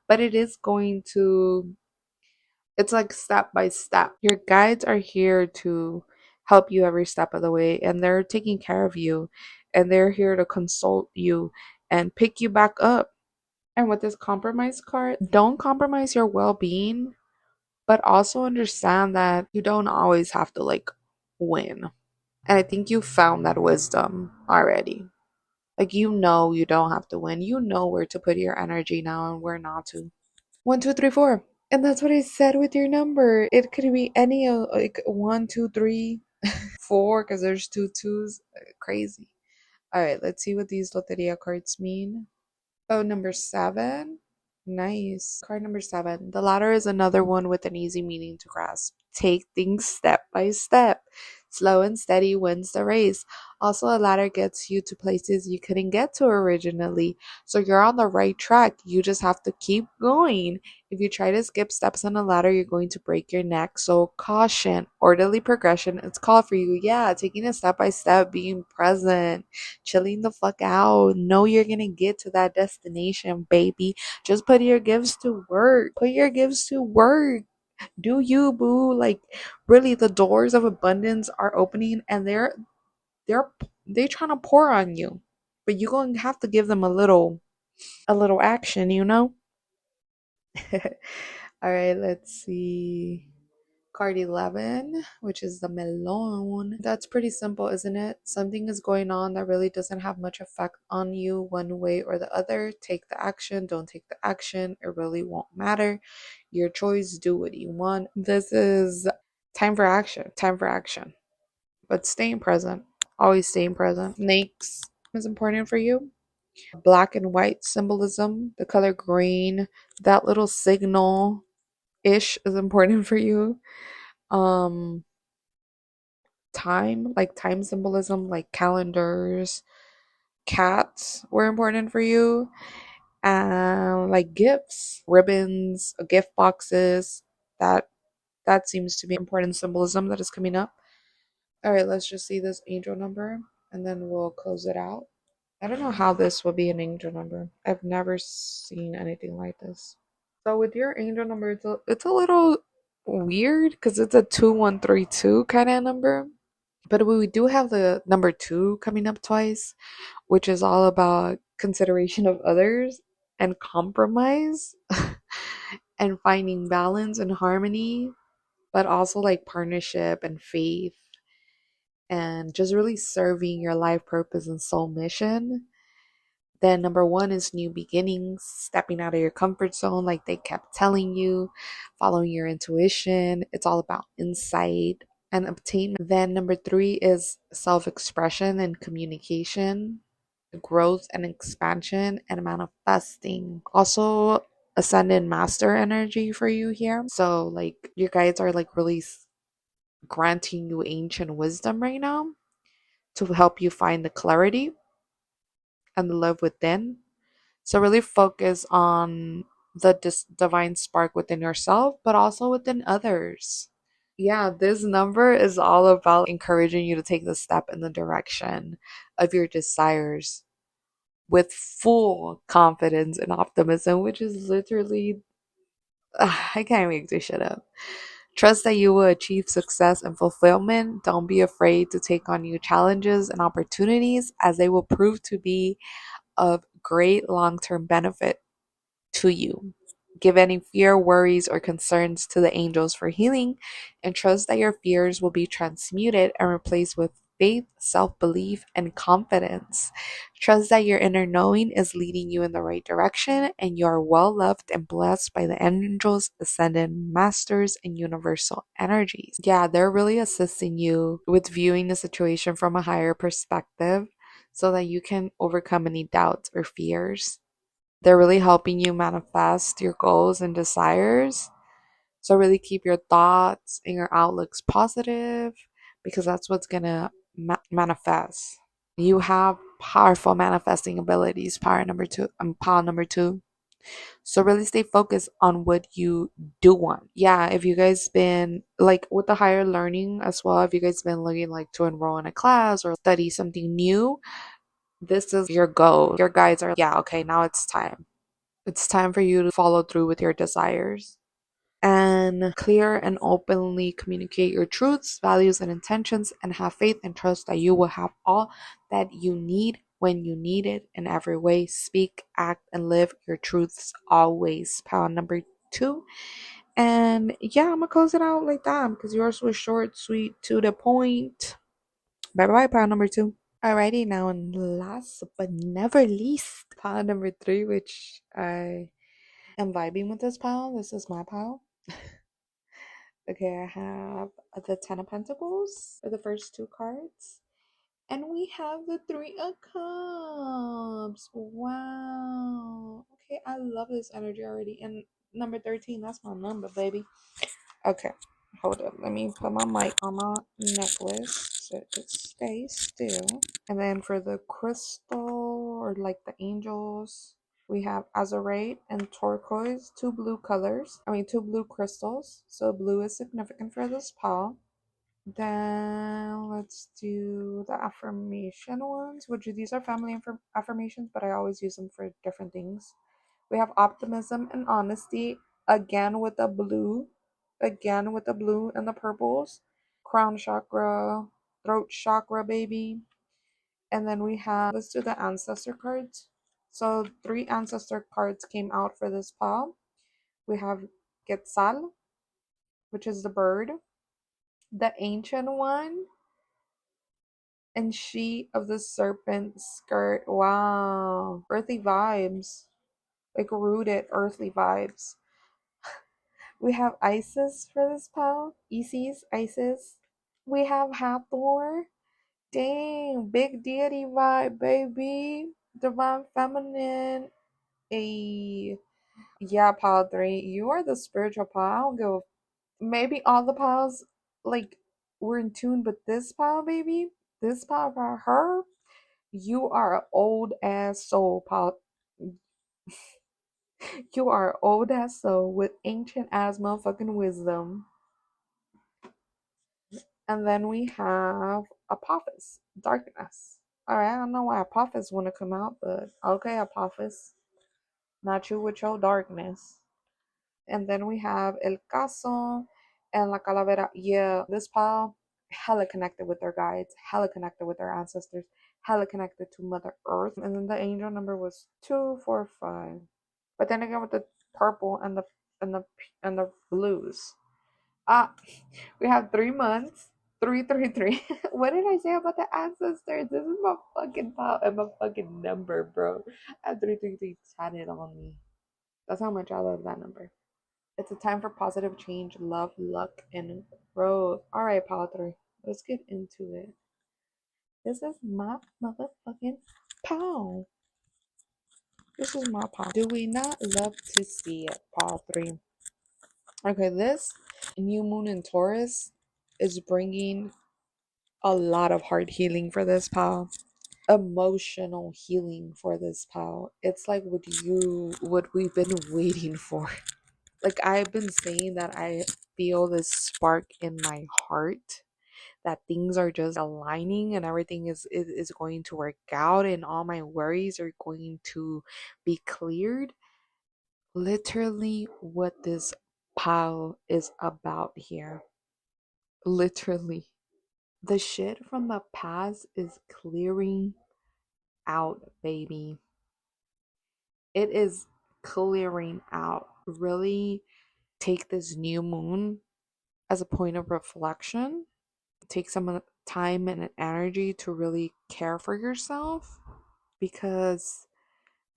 But it is going to, it's like step by step. Your guides are here to help you every step of the way, and they're taking care of you, and they're here to consult you and pick you back up. And with this compromise card, don't compromise your well being, but also understand that you don't always have to like win. And I think you found that wisdom already. Like, you don't have to win. You know where to put your energy now and where not to. 1, 2, 3, 4. And that's what I said with your number. It could be any of like 1, 2, 3, 4, because there's two twos. Crazy. All right, let's see what these Loteria cards mean. Oh, number 7. Nice. Card number 7. The ladder is another one with an easy meaning to grasp. Take things step by step. Slow and steady wins the race. Also, a ladder gets you to places you couldn't get to originally. So you're on the right track. You just have to keep going. If you try to skip steps on a ladder, you're going to break your neck. So caution. Orderly progression. It's called for you. Yeah, taking it step by step, being present, chilling the fuck out. Know you're gonna get to that destination, baby. Just put your gifts to work. Put your gifts to work. Do you, boo? Like, really, the doors of abundance are opening, and they're they trying to pour on you, but you're going to have to give them a little action, you know. All right, let's see. Card 11, which is the melon. That's pretty simple, isn't it? Something is going on that really doesn't have much effect on you one way or the other. Take the action, don't take the action. It really won't matter. Your choice, do what you want. This is time for action. Time for action. But staying present. Always staying present. Snakes is important for you. Black and white symbolism, the color green, that little signal ish is important for you. Um Time, like time symbolism, like calendars, cats were important for you, and like gifts, ribbons, gift boxes. That that seems to be important symbolism that is coming up. All right, let's just see this angel number and then we'll close it out. I don't know how this would be an angel number. I've never seen anything like this. So with your angel number, it's a little weird because it's a 2132 kind of number. But we do have the number 2 coming up twice, which is all about consideration of others and compromise and finding balance and harmony, but also like partnership and faith and just really serving your life purpose and soul mission. Then number 1 is new beginnings, stepping out of your comfort zone, like they kept telling you, following your intuition. It's all about insight and obtainment. Then number 3 is self-expression and communication, growth and expansion, and manifesting. Also, ascendant master energy for you here. So like your guides are like really granting you ancient wisdom right now to help you find the clarity and the love within. So really focus on the divine spark within yourself, but also within others. Yeah, this number is all about encouraging you to take the step in the direction of your desires with full confidence and optimism, which is literally, I can't make this shit up. Trust that you will achieve success and fulfillment. Don't be afraid to take on new challenges and opportunities, as they will prove to be of great long term benefit to you. Give any fear, worries, or concerns to the angels for healing, and trust that your fears will be transmuted and replaced with faith, self belief, and confidence. Trust that your inner knowing is leading you in the right direction, and you are well loved and blessed by the angels, ascended masters, and universal energies. Yeah, they're really assisting you with viewing the situation from a higher perspective so that you can overcome any doubts or fears. They're really helping you manifest your goals and desires. So, really keep your thoughts and your outlooks positive because that's what's going to manifest. You have powerful manifesting abilities, power number two. So, really stay focused on what you do want. Yeah, if you guys been like with the higher learning as well, if you guys been looking like to enroll in a class or study something new, this is your goal. Your guides are, yeah, okay, now it's time. It's time for you to follow through with your desires and clear and openly communicate your truths, values, and intentions, and have faith and trust that you will have all that you need when you need it in every way. Speak, act, and live your truths always. Power number 2. And yeah, I'm gonna close it out like that because yours was short, sweet, to the point. Bye bye, power number 2. Alrighty, now and last but never least, power number 3, which I am vibing with this pile. This is my pile. Okay, I have the Ten of Pentacles for the first 2 cards. And we have the Three of Cups. Wow. Okay, I love this energy already. And number 13, that's my number, baby. Okay, hold up. Let me put my mic on my necklace so it stays still. And then for the crystal or like the angels, we have azurite and turquoise, 2 blue colors. 2 blue crystals. So blue is significant for this pile. Then let's do the affirmation ones, which these are family affirmations, but I always use them for different things. We have optimism and honesty, again with the blue, and the purples. Crown chakra, throat chakra, baby. And then we have, let's do the ancestor cards. So 3 ancestor cards came out for this pile. We have Quetzal, which is the bird, the ancient one, and she of the serpent skirt. Wow. Earthy vibes. Like rooted earthly vibes. We have Isis for this pal. Isis. We have Hathor. Dang, big deity vibe, baby. Divine feminine. A yeah, pal 3. You are the spiritual pal. I don't go. Maybe all the pals like we're in tune, but this pal, baby, this pal for her, you are an old ass soul, pal. You are an old ass soul with ancient ass motherfucking wisdom. And then we have Apophis, darkness. Alright, I don't know why Apophis want to come out, but okay, Apophis. Not you with your darkness. And then we have El Caso and La Calavera. Yeah, this pal, hella connected with their guides, hella connected with their ancestors, hella connected to Mother Earth. And then the angel number was 245. But then again with the purple and the and the blues. Ah, we have 3 months. 333. What did I say about the ancestors? This is my fucking pop and my fucking number, bro. I have 333 tatted on me. That's how much I love that number. It's a time for positive change, love, luck, and growth. All right, pile three. Let's get into it. This is my motherfucking pile. This is my pile. Do we not love to see it, pile three? Okay, this new moon in Taurus is bringing a lot of heart healing for this pal, emotional healing for this pal. It's like what we've been waiting for. Like I've been saying that I feel this spark in my heart that things are just aligning and everything is going to work out and all my worries are going to be cleared. Literally what this pile is about here. Literally. The shit from the past is clearing out, baby. It is clearing out. Really take this new moon as a point of reflection. Take some time and energy to really care for yourself because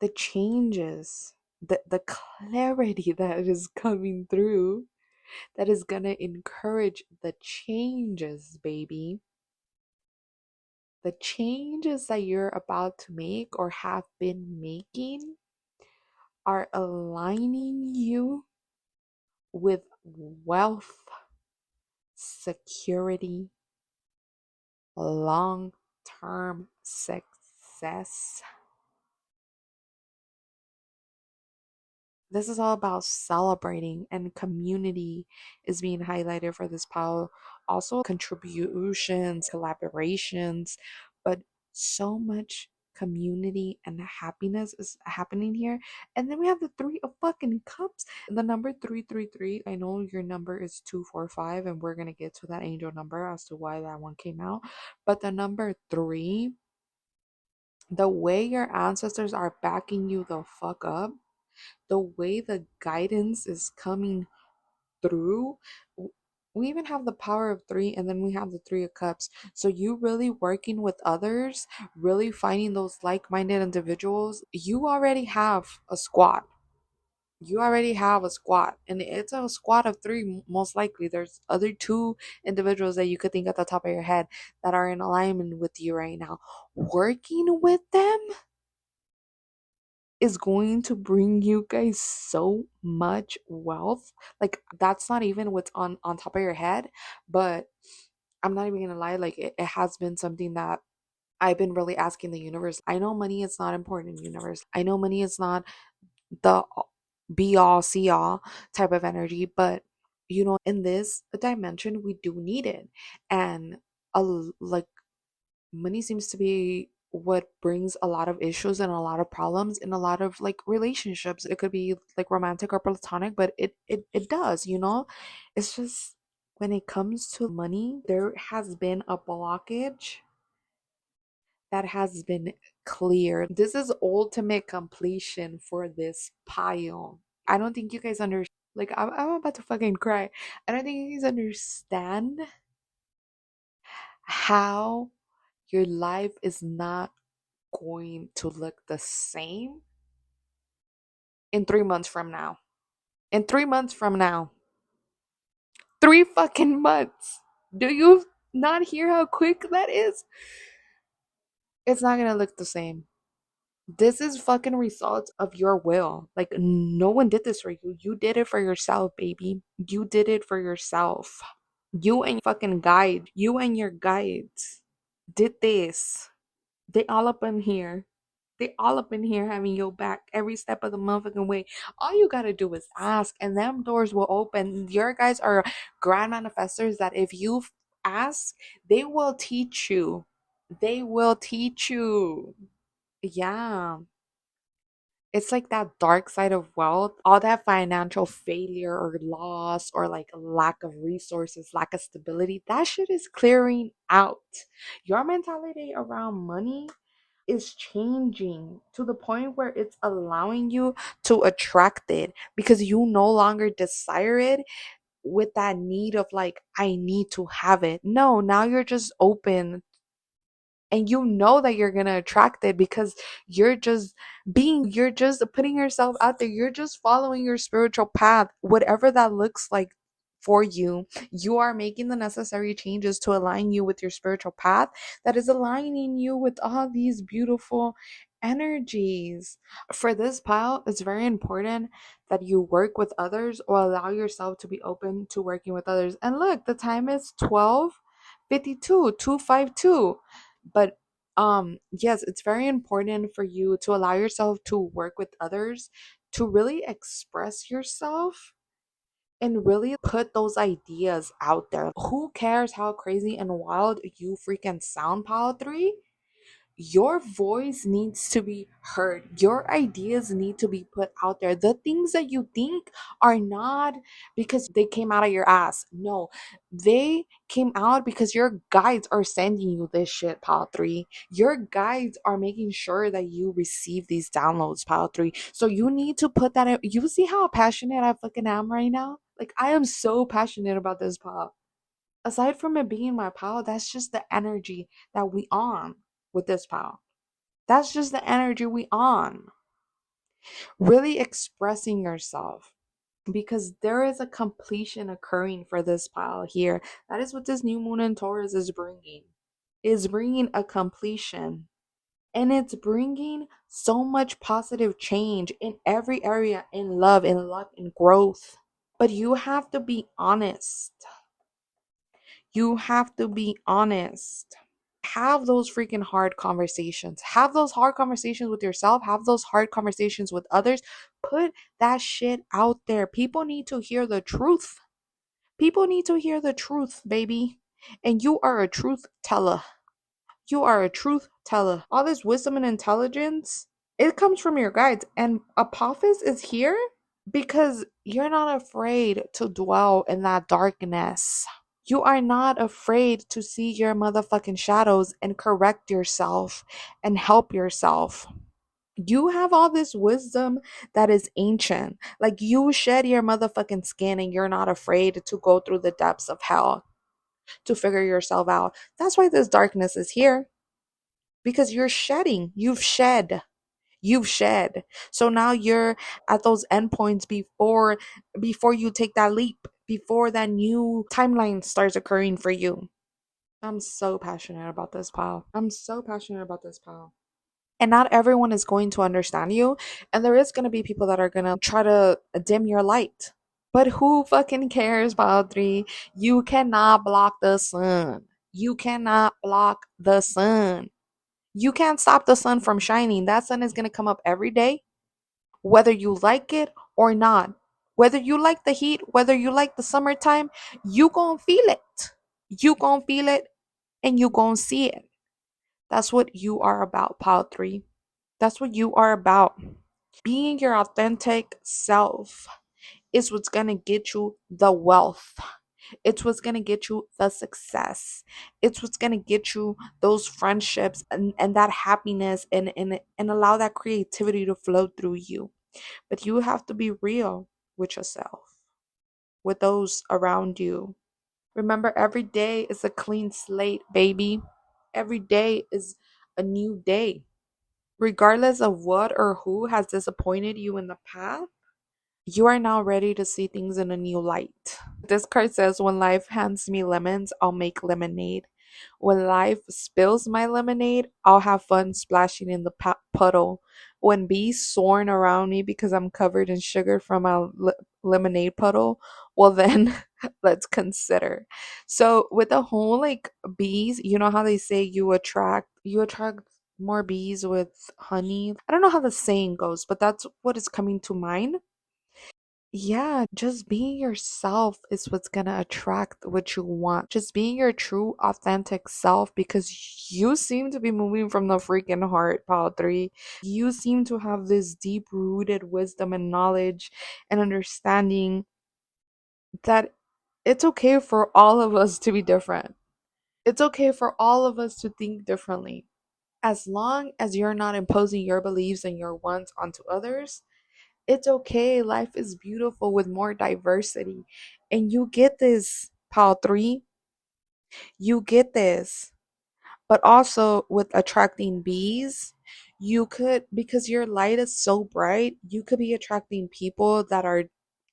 the changes, the clarity that is coming through, that is gonna encourage the changes, baby. The changes that you're about to make or have been making are aligning you with wealth, security, long term success. This is all about celebrating, and community is being highlighted for this pile. Also, contributions, collaborations, but so much community and happiness is happening here. And then we have the three of fucking cups. The number 333. I know your number is 245, and we're gonna get to that angel number as to why that one came out. But the number three, the way your ancestors are backing you the fuck up, the way the guidance is coming through. We even have the power of three, and then we have the three of cups. So you really working with others, really finding those like-minded individuals. You already have a squad. You already have a squad, and it's a squad of three. Most likely there's other two individuals that you could think at the top of your head that are in alignment with you right now. Working with them is going to bring you guys so much wealth. Like that's not even what's on top of your head, but I'm not even gonna lie, like it has been something that I've been really asking the universe. I know money is not important, universe. I know money is not the be all see all type of energy, but in this dimension we do need it. And like money seems to be what brings a lot of issues and a lot of problems in a lot of like relationships. It could be like romantic or platonic, but it does, it's just when it comes to money, there has been a blockage that has been cleared. This is ultimate completion for this pile. I don't think you guys understand. Like I'm about to fucking cry. I don't think you guys understand how your life is not going to look the same in 3 months from now. In 3 months from now. 3 fucking months. Do you not hear how quick that is? It's not gonna look the same. This is fucking results of your will. Like no one did this for you. You did it for yourself, baby. You did it for yourself. You and fucking guide. You and your guides did this. They all up in here. They all up in here having your back every step of the motherfucking way. All you gotta do is ask, and them doors will open. Your guys are grand manifestors that if you ask, they will teach you. They will teach you. Yeah. It's like that dark side of wealth, all that financial failure or loss or like lack of resources, lack of stability, that shit is clearing out. Your mentality around money is changing to the point where it's allowing you to attract it because you no longer desire it with that need of like, I need to have it. No, now you're just open And you know that you're going to attract it because you're just putting yourself out there. You're just following your spiritual path, whatever that looks like for you. You are making the necessary changes to align you with your spiritual path that is aligning you with all these beautiful energies. For this pile, it's very important that you work with others or allow yourself to be open to working with others. And look, the time is 12:52, 252. But yes, it's very important for you to allow yourself to work with others, to really express yourself and really put those ideas out there. Who cares how crazy and wild you freaking sound, Pile 3? Your voice needs to be heard. Your ideas need to be put out there. The things that you think are not because they came out of your ass. No, they came out because your guides are sending you this shit, Pile 3. Your guides are making sure that you receive these downloads, Pile 3. So you need to put that in. You see how passionate I fucking am right now? Like, I am so passionate about this, Pile. Aside from it being my pal, that's just the energy that we on with this pal. That's just the energy we on. Really expressing yourself because there is a completion occurring for this pile here. That is what this new moon in Taurus is bringing. Is bringing a completion. And it's bringing so much positive change in every area, in love, in luck, in growth. But you have to be honest. You have to be honest. Have those freaking hard conversations. Have those hard conversations with yourself. Have those hard conversations with others. Put that shit out there. People need to hear the truth. People need to hear the truth, baby. And you are a truth teller. You are a truth teller. All this wisdom and intelligence, it comes from your guides. And Apophis is here because you're not afraid to dwell in that darkness. You are not afraid to see your motherfucking shadows and correct yourself and help yourself. You have all this wisdom that is ancient. Like, you shed your motherfucking skin and you're not afraid to go through the depths of hell to figure yourself out. That's why this darkness is here. Because you're shedding. You've shed. You've shed. So now you're at those endpoints before you take that leap, before that new timeline starts occurring for you. I'm so passionate about this, pal. I'm so passionate about this, pal. And not everyone is going to understand you, and there is going to be people that are going to try to dim your light. But who fucking cares, pal 3? You cannot block the sun. You cannot block the sun. You can't stop the sun from shining. That sun is going to come up every day, whether you like it or not. Whether you like the heat, whether you like the summertime, you gonna feel it. You gonna feel it and you gonna see it. That's what you are about, Pile 3. That's what you are about. Being your authentic self is what's gonna get you the wealth. It's what's gonna get you the success. It's what's gonna get you those friendships and that happiness and allow that creativity to flow through you. But you have to be real with yourself, with those around you. Remember, every day is a clean slate, baby. Every day is a new day. Regardless of what or who has disappointed you in the past, you are now ready to see things in a new light. This card says, when life hands me lemons, I'll make lemonade. When life spills my lemonade, I'll have fun splashing in the puddle. When bees swarm around me because I'm covered in sugar from a lemonade puddle, well then let's consider. So with the whole like bees, you know how they say you attract more bees with honey. I don't know how the saying goes, but that's what is coming to mind. Yeah, just being yourself is what's gonna attract what you want. Just being your true, authentic self because you seem to be moving from the freaking heart, Pile 3. You seem to have this deep rooted wisdom and knowledge and understanding that it's okay for all of us to be different. It's okay for all of us to think differently. As long as you're not imposing your beliefs and your wants onto others, it's okay. Life is beautiful with more diversity. And you get this, Pal 3. You get this. But also with attracting bees, you could, because your light is so bright, you could be attracting people that are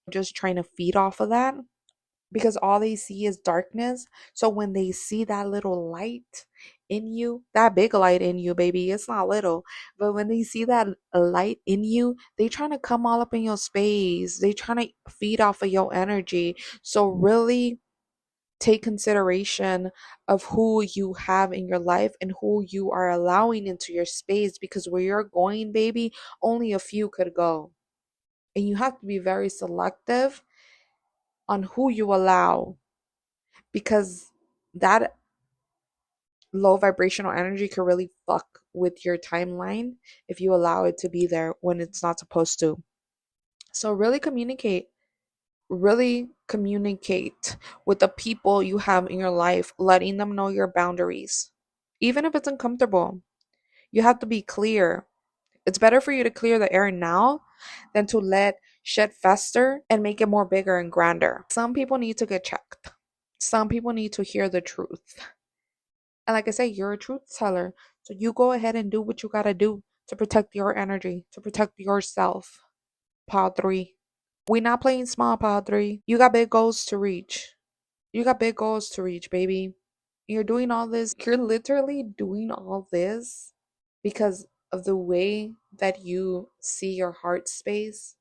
just trying to feed off of that, because all they see is darkness. So when they see that little light in you, that big light in you, baby, it's not little, but when they see that light in you, they trying to come all up in your space. They trying to feed off of your energy. So really take consideration of who you have in your life and who you are allowing into your space, because where you're going, baby, only a few could go. And you have to be very selective on who you allow, because that low vibrational energy could really fuck with your timeline if you allow it to be there when it's not supposed to. So really communicate with the people you have in your life, letting them know your boundaries. Even if it's uncomfortable, you have to be clear. It's better for you to clear the air now than to let shit fester and make it more bigger and grander. Some people need to get checked. Some people need to hear the truth. And like I say, you're a truth teller. So you go ahead and do what you gotta do to protect your energy, to protect yourself. Padre. We not playing small, Padre. You got big goals to reach. You got big goals to reach, baby. You're doing all this. You're literally doing all this because of the way that you see your heart space,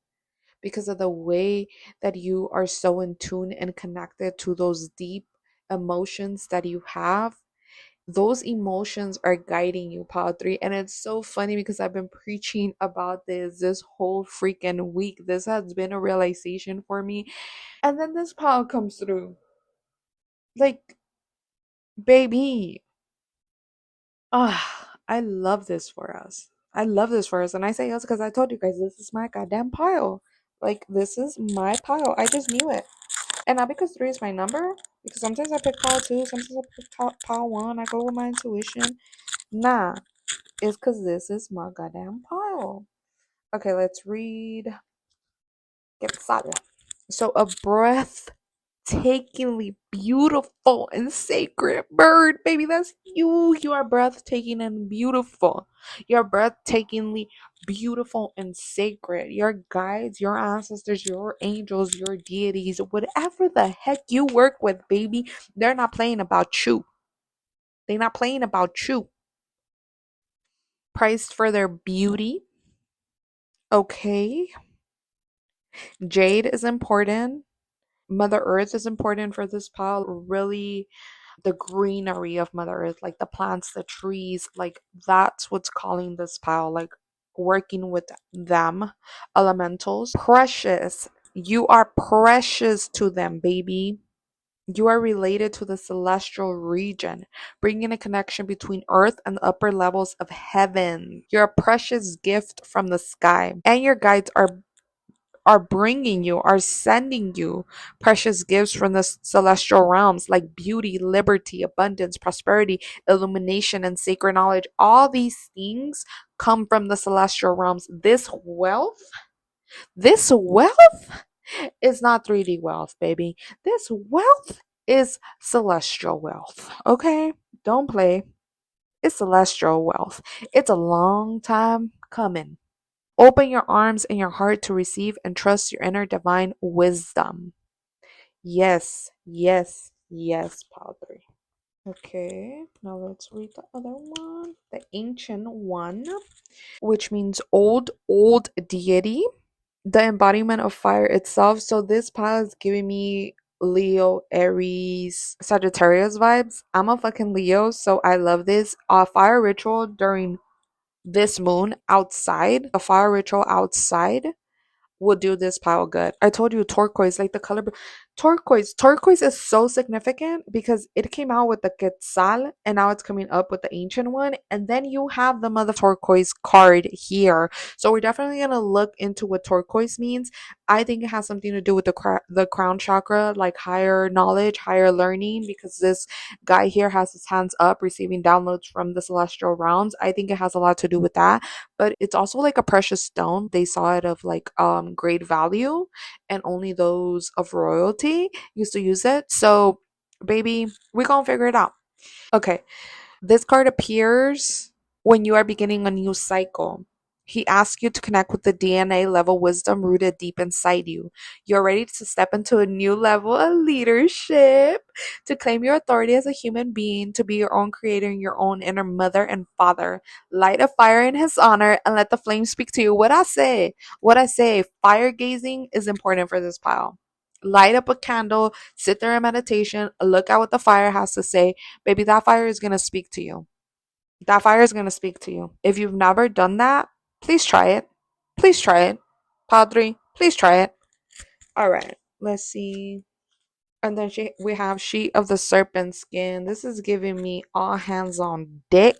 because of the way that you are so in tune and connected to those deep emotions that you have. Those emotions are guiding you, Padre. And it's so funny because I've been preaching about this whole freaking week. This has been a realization for me. And then this pile comes through. Like, baby. I love this for us. I love this for us. And I say us because I told you guys this is my goddamn pile. Like, this is my pile. I just knew it. And not because 3 is my number. Because sometimes I pick pile 2, sometimes I pick pile 1. I go with my intuition. Nah. It's because this is my goddamn pile. Okay, let's read. Get started. So, a breathtakingly beautiful and sacred bird, baby. That's you. You are breathtaking and beautiful. You're breathtakingly beautiful and sacred. Your guides, your ancestors, your angels, your deities, whatever the heck you work with, baby, they're not playing about you. They're not playing about you. Priced for their beauty. Okay. Jade is important. Mother Earth is important for this pile. Really, the greenery of Mother Earth, like the plants, the trees, like that's what's calling this pile, like working with them. Elementals. Precious. You are precious to them, baby. You are related to the celestial region, bringing a connection between earth and the upper levels of heaven. You're a precious gift from the sky, and your guides are bringing you, are sending you precious gifts from the celestial realms like beauty, liberty, abundance, prosperity, illumination, and sacred knowledge. All these things come from the celestial realms. This wealth is not 3D wealth, baby. This wealth is celestial wealth. Okay? Don't play. It's celestial wealth. It's a long time coming. Open your arms and your heart to receive and trust your inner divine wisdom. Yes, yes, yes, Padre. Okay, now let's read the other one. The ancient one, which means old deity, the embodiment of fire itself. So this pile is giving me Leo, Aries, Sagittarius vibes. I'm a fucking Leo, so I love this. Fire ritual during this moon outside, a fire ritual outside will do this pile good. I told you turquoise, like the color turquoise. Turquoise is so significant because it came out with the Quetzal and now it's coming up with the ancient one. And then you have the mother turquoise card here. So we're definitely going to look into what turquoise means. I think it has something to do with the crown chakra, like higher knowledge, higher learning, because this guy here has his hands up receiving downloads from the celestial realms. I think it has a lot to do with that, but it's also like a precious stone. They saw it of like great value, and only those of royalty used to use it. So baby, we gonna figure it out. Okay, This card appears when you are beginning a new cycle. He asks you to connect with the DNA level wisdom rooted deep inside you. You're ready to step into a new level of leadership, to claim your authority as a human being, to be your own creator and your own inner mother and father. Light a fire in his honor and let the flame speak to you. What I say, fire gazing is important for this pile. Light up a candle, sit there in meditation, look at what the fire has to say. Baby, that fire is going to speak to you. That fire is going to speak to you. If you've never done that, please try it. Please try it. Padre, please try it. All right, let's see. And then we have Sheet of the Serpent Skin. This is giving me all hands on deck.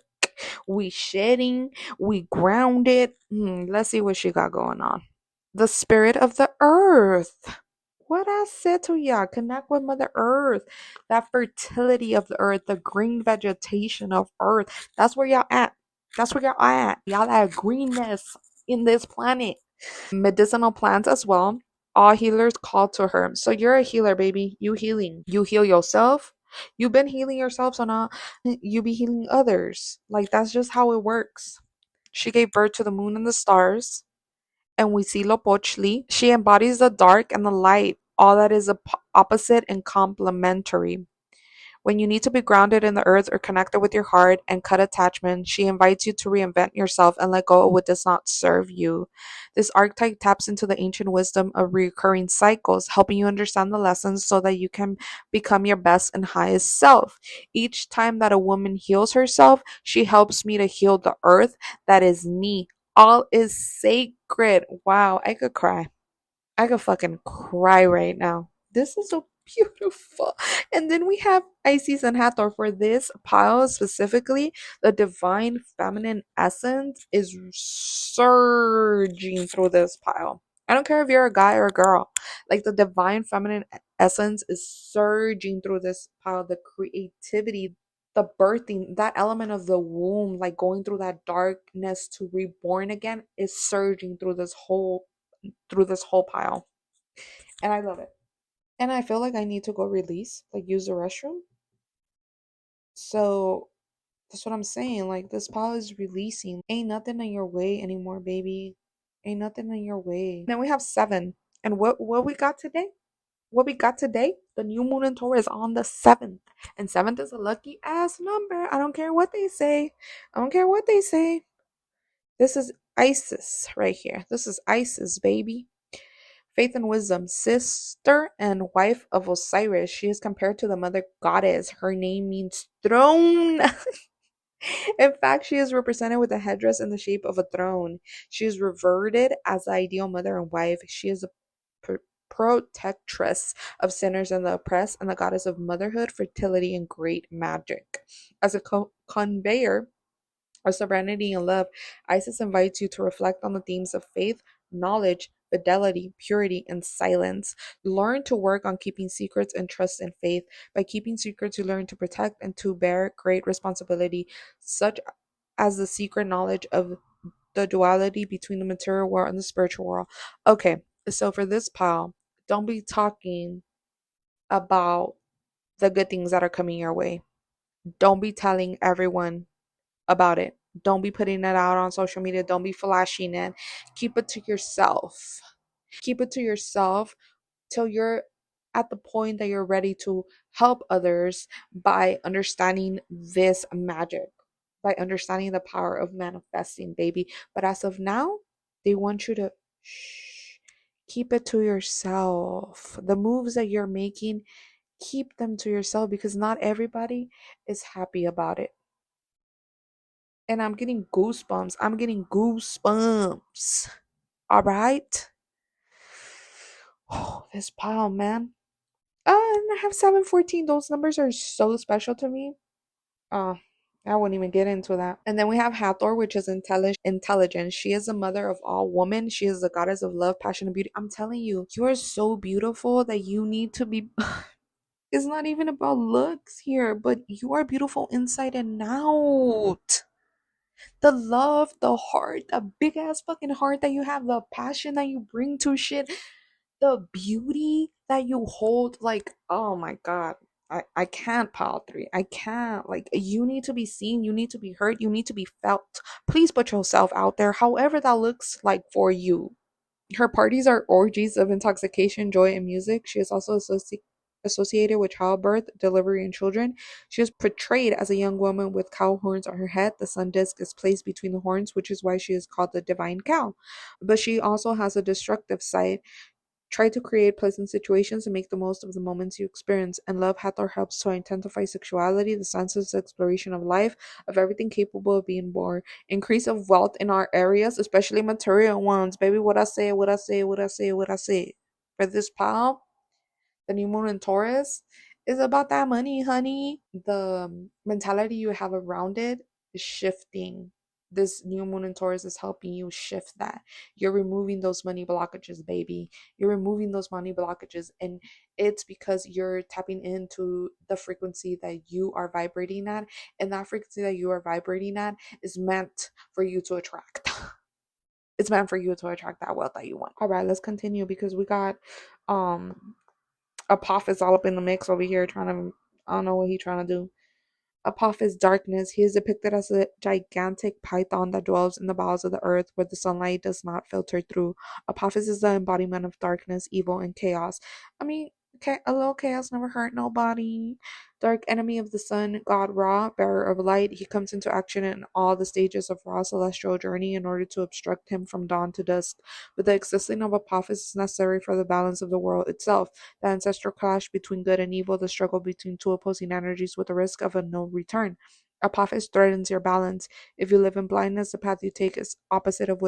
We shedding, we grounded. Let's see what she got going on. The Spirit of the Earth. What I said to y'all, connect with Mother Earth. That fertility of the earth, the green vegetation of earth. That's where y'all at. That's where y'all at. Y'all at greenness in this planet. Medicinal plants as well. All healers call to her. So you're a healer, baby. You healing. You heal yourself. You've been healing yourself, so now you be healing others. Like that's just how it works. She gave birth to the moon and the stars, and we see Lopochli. She embodies the dark and the light, all that is opposite and complementary. When you need to be grounded in the earth or connected with your heart and cut attachment, she invites you to reinvent yourself and let go of what does not serve you. This archetype taps into the ancient wisdom of recurring cycles, helping you understand the lessons so that you can become your best and highest self. Each time that a woman heals herself, she helps me to heal the earth that is me. All is sacred. Wow, I could cry. I could fucking cry right now. This is so beautiful. And then we have Isis and Hathor. For this pile specifically, the divine feminine essence is surging through this pile. I don't care if you're a guy or a girl. Like the divine feminine essence is surging through this pile. The creativity, the birthing, that element of the womb, like going through that darkness to reborn again, is surging through this whole pile. And I love it. And I feel like I need to go release, like use the restroom. So that's what I'm saying. Like this pile is releasing. Ain't nothing in your way anymore, baby. Ain't nothing in your way. Then we have 7. And what we got today? What we got today? The new moon in Taurus on the 7th. And 7th is a lucky ass number. I don't care what they say. I don't care what they say. This is Isis right here. This is Isis, baby. Faith and wisdom, sister and wife of Osiris. She is compared to the mother goddess. Her name means throne. In fact, she is represented with a headdress in the shape of a throne. She is revered as the ideal mother and wife. She is a protectress of sinners and the oppressed, and the goddess of motherhood, fertility, and great magic. As a conveyor of serenity and love, Isis invites you to reflect on the themes of faith, knowledge, fidelity, purity, and silence. Learn to work on keeping secrets and trust in faith. By keeping secrets, you learn to protect and to bear great responsibility, such as the secret knowledge of the duality between the material world and the spiritual world. Okay, so for this pile, don't be talking about the good things that are coming your way. Don't be telling everyone about it. Don't be putting it out on social media. Don't be flashing it. Keep it to yourself. Keep it to yourself till you're at the point that you're ready to help others by understanding this magic, by understanding the power of manifesting, baby. But as of now, they want you to keep it to yourself. The moves that you're making, keep them to yourself because not everybody is happy about it. And I'm getting goosebumps. I'm getting goosebumps. All right. Oh, this pile, man. And I have 714. Those numbers are so special to me. Uh, I wouldn't even get into that. And then we have Hathor, which is intelligence. She is the mother of all women. She is the goddess of love, passion, and beauty. I'm telling you, you are so beautiful that you need to be. It's not even about looks here, but you are beautiful inside and out. The love, the heart, the big ass fucking heart that you have, the passion that you bring to shit, the beauty that you hold. Like, oh my god. I can't, pile three. I can't. Like, you need to be seen, you need to be heard, you need to be felt. Please put yourself out there, however that looks like for you. Her parties are orgies of intoxication, joy, and music. She is also associated with childbirth, delivery, and children. She is portrayed as a young woman with cow horns on her head. The sun disk is placed between the horns, which is why she is called the divine cow. But she also has a destructive side. Try to create pleasant situations and make the most of the moments you experience. And love Hathor helps to intensify sexuality, the senses exploration of life, of everything capable of being born. Increase of wealth in our areas, especially material ones. Baby, what I say, what I say, what I say, what I say. For this pal, the new moon in Taurus is about that money, honey. The mentality you have around it is shifting. This new moon in Taurus is helping you shift that. You're removing those money blockages, baby. You're removing those money blockages, and it's because you're tapping into the frequency that you are vibrating at, and that frequency that you are vibrating at is meant for you to attract. It's meant for you to attract that wealth that you want. All right, let's continue because we got Apophis all up in the mix over here trying to, I don't know what he's trying to do. Apophis darkness. He is depicted as a gigantic python that dwells in the bowels of the earth where the sunlight does not filter through. Apophis is the embodiment of darkness, evil, and chaos. I mean, a little chaos never hurt nobody. Dark enemy of the sun, God Ra, bearer of light. He comes into action in all the stages of Ra's celestial journey in order to obstruct him from dawn to dusk. But the existing of Apophis is necessary for the balance of the world itself. The ancestral clash between good and evil, the struggle between two opposing energies with the risk of a no return. Apophis threatens your balance. If you live in blindness, the path you take is opposite of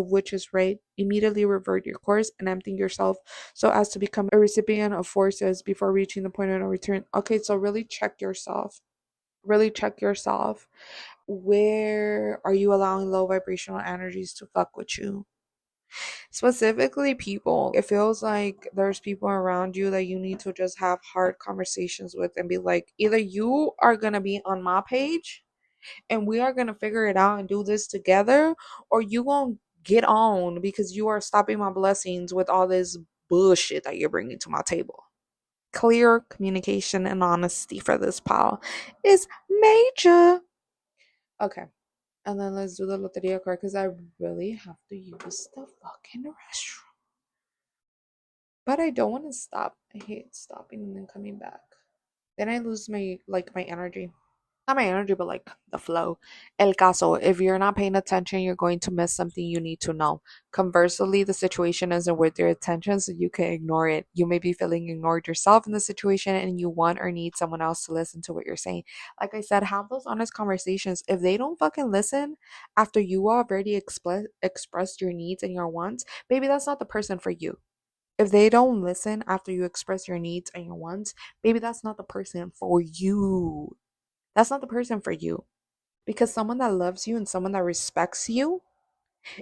which is right. Immediately revert your course and empty yourself so as to become a recipient of forces before reaching the point of no return. Okay, so really check yourself. Really check yourself. Where are you allowing low vibrational energies to fuck with you? Specifically people, it feels like there's people around you that you need to just have hard conversations with and be like, either you are gonna be on my page and we are gonna figure it out and do this together, or you gonna get on because you are stopping my blessings with all this bullshit that you're bringing to my table. Clear communication and honesty for this pal is major. Okay, and then let's do the loteria card because I really have to use the fucking restroom. But I don't want to stop. I hate stopping and then coming back. Then I lose my energy. Not my energy, but like the flow. El caso, if you're not paying attention, you're going to miss something you need to know. Conversely, the situation isn't worth your attention, so you can ignore it. You may be feeling ignored yourself in the situation and you want or need someone else to listen to what you're saying. Like I said, have those honest conversations. If they don't fucking listen after you already expressed your needs and your wants, baby, that's not the person for you. If they don't listen after you express your needs and your wants, baby, that's not the person for you. That's not the person for you. Because someone that loves you and someone that respects you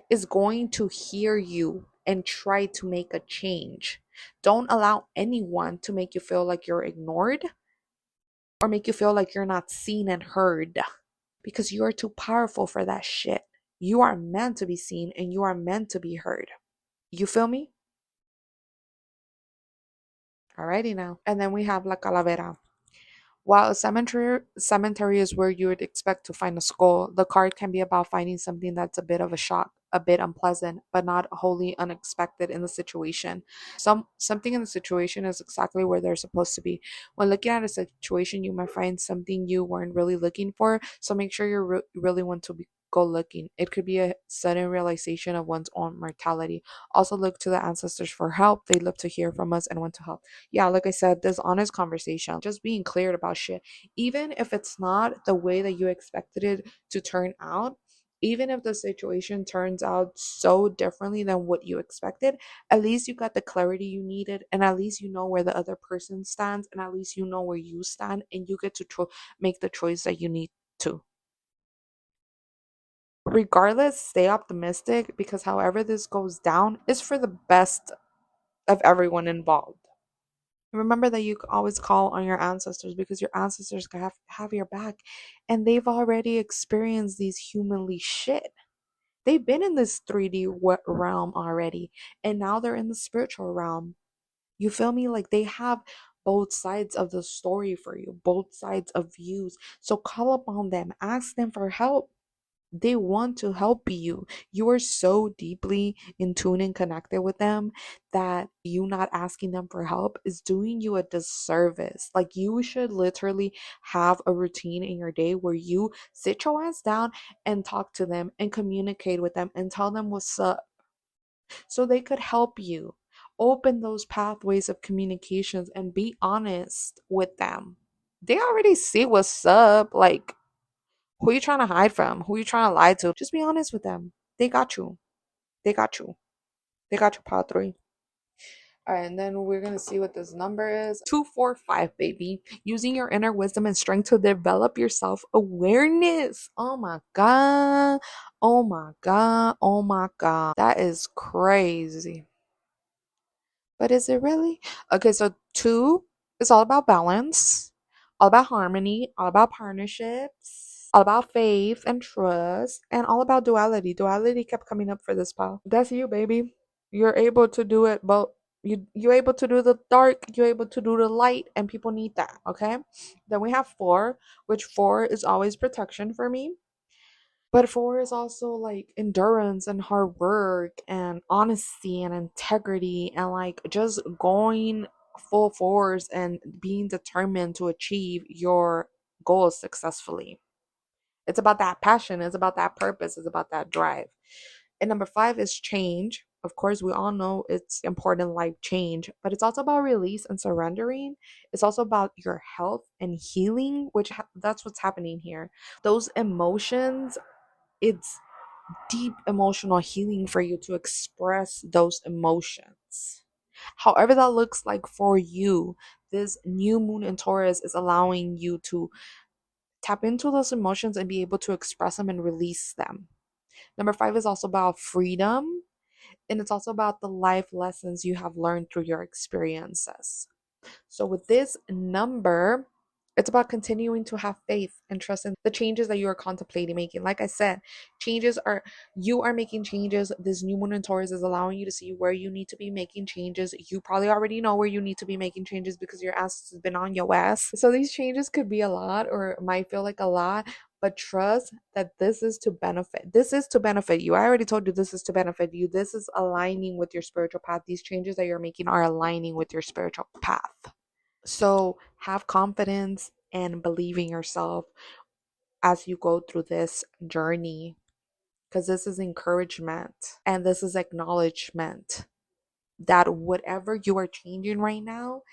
is going to hear you and try to make a change. Don't allow anyone to make you feel like you're ignored or make you feel like you're not seen and heard because you are too powerful for that shit. You are meant to be seen and you are meant to be heard. You feel me? Alrighty now. And then we have La Calavera. While a cemetery is where you would expect to find a skull, the card can be about finding something that's a bit of a shock, a bit unpleasant, but not wholly unexpected in the situation. Something in the situation is exactly where they're supposed to be. When looking at a situation, you might find something you weren't really looking for, so make sure you really want to go looking. It could be a sudden realization of one's own mortality. Also look to the ancestors for help. They love to hear from us and want to help. Yeah, like I said, this honest conversation, just being clear about shit, even if it's not the way that you expected it to turn out, even if the situation turns out so differently than what you expected, at least you got the clarity you needed, and at least you know where the other person stands, and at least you know where you stand, and you get to make the choice that you need to. Regardless, stay optimistic because however this goes down is for the best of everyone involved. Remember that you can always call on your ancestors because your ancestors have your back and they've already experienced these humanly shit. They've been in this 3D realm already and now they're in the spiritual realm. You feel me? Like they have both sides of the story for you, both sides of views. So call upon them, ask them for help. They want to help you. You are so deeply in tune and connected with them that you not asking them for help is doing you a disservice. Like, you should literally have a routine in your day where you sit your ass down and talk to them and communicate with them and tell them what's up so they could help you. Open those pathways of communications and be honest with them. They already see what's up. Like, who you trying to hide from? Who you trying to lie to? Just be honest with them. They got you. They got you. They got you, part three. All right, and then we're gonna see what this number is. 245, baby. Using your inner wisdom and strength to develop your self-awareness. Oh my god. Oh my god. Oh my god. That is crazy. But is it really? Okay, so two is all about balance, all about harmony, all about partnerships, all about faith and trust, and all about duality. Duality kept coming up for this pile. That's you, baby. You're able to do it both. You're able to do the dark, you're able to do the light, and people need that. Okay. Then we have four, which four is always protection for me. But four is also like endurance and hard work and honesty and integrity and like just going full force and being determined to achieve your goals successfully. It's about that passion, it's about that purpose, it's about that drive. And number five is change. Of course, we all know it's important, life change, but it's also about release and surrendering. It's also about your health and healing, which that's what's happening here. Those emotions, it's deep emotional healing for you to express those emotions. However, that looks like for you, this new moon in Taurus is allowing you to tap into those emotions and be able to express them and release them. Number five is also about freedom, and it's also about the life lessons you have learned through your experiences. So with this number, it's about continuing to have faith and trust in the changes that you are contemplating making. Like I said, you are making changes. This new moon in Taurus is allowing you to see where you need to be making changes. You probably already know where you need to be making changes because your ass has been on your ass. So these changes could be a lot or might feel like a lot, but trust that this is to benefit. This is to benefit you. I already told you this is to benefit you. This is aligning with your spiritual path. These changes that you're making are aligning with your spiritual path. So have confidence and believe in yourself as you go through this journey, because this is encouragement and this is acknowledgement that whatever you are changing right now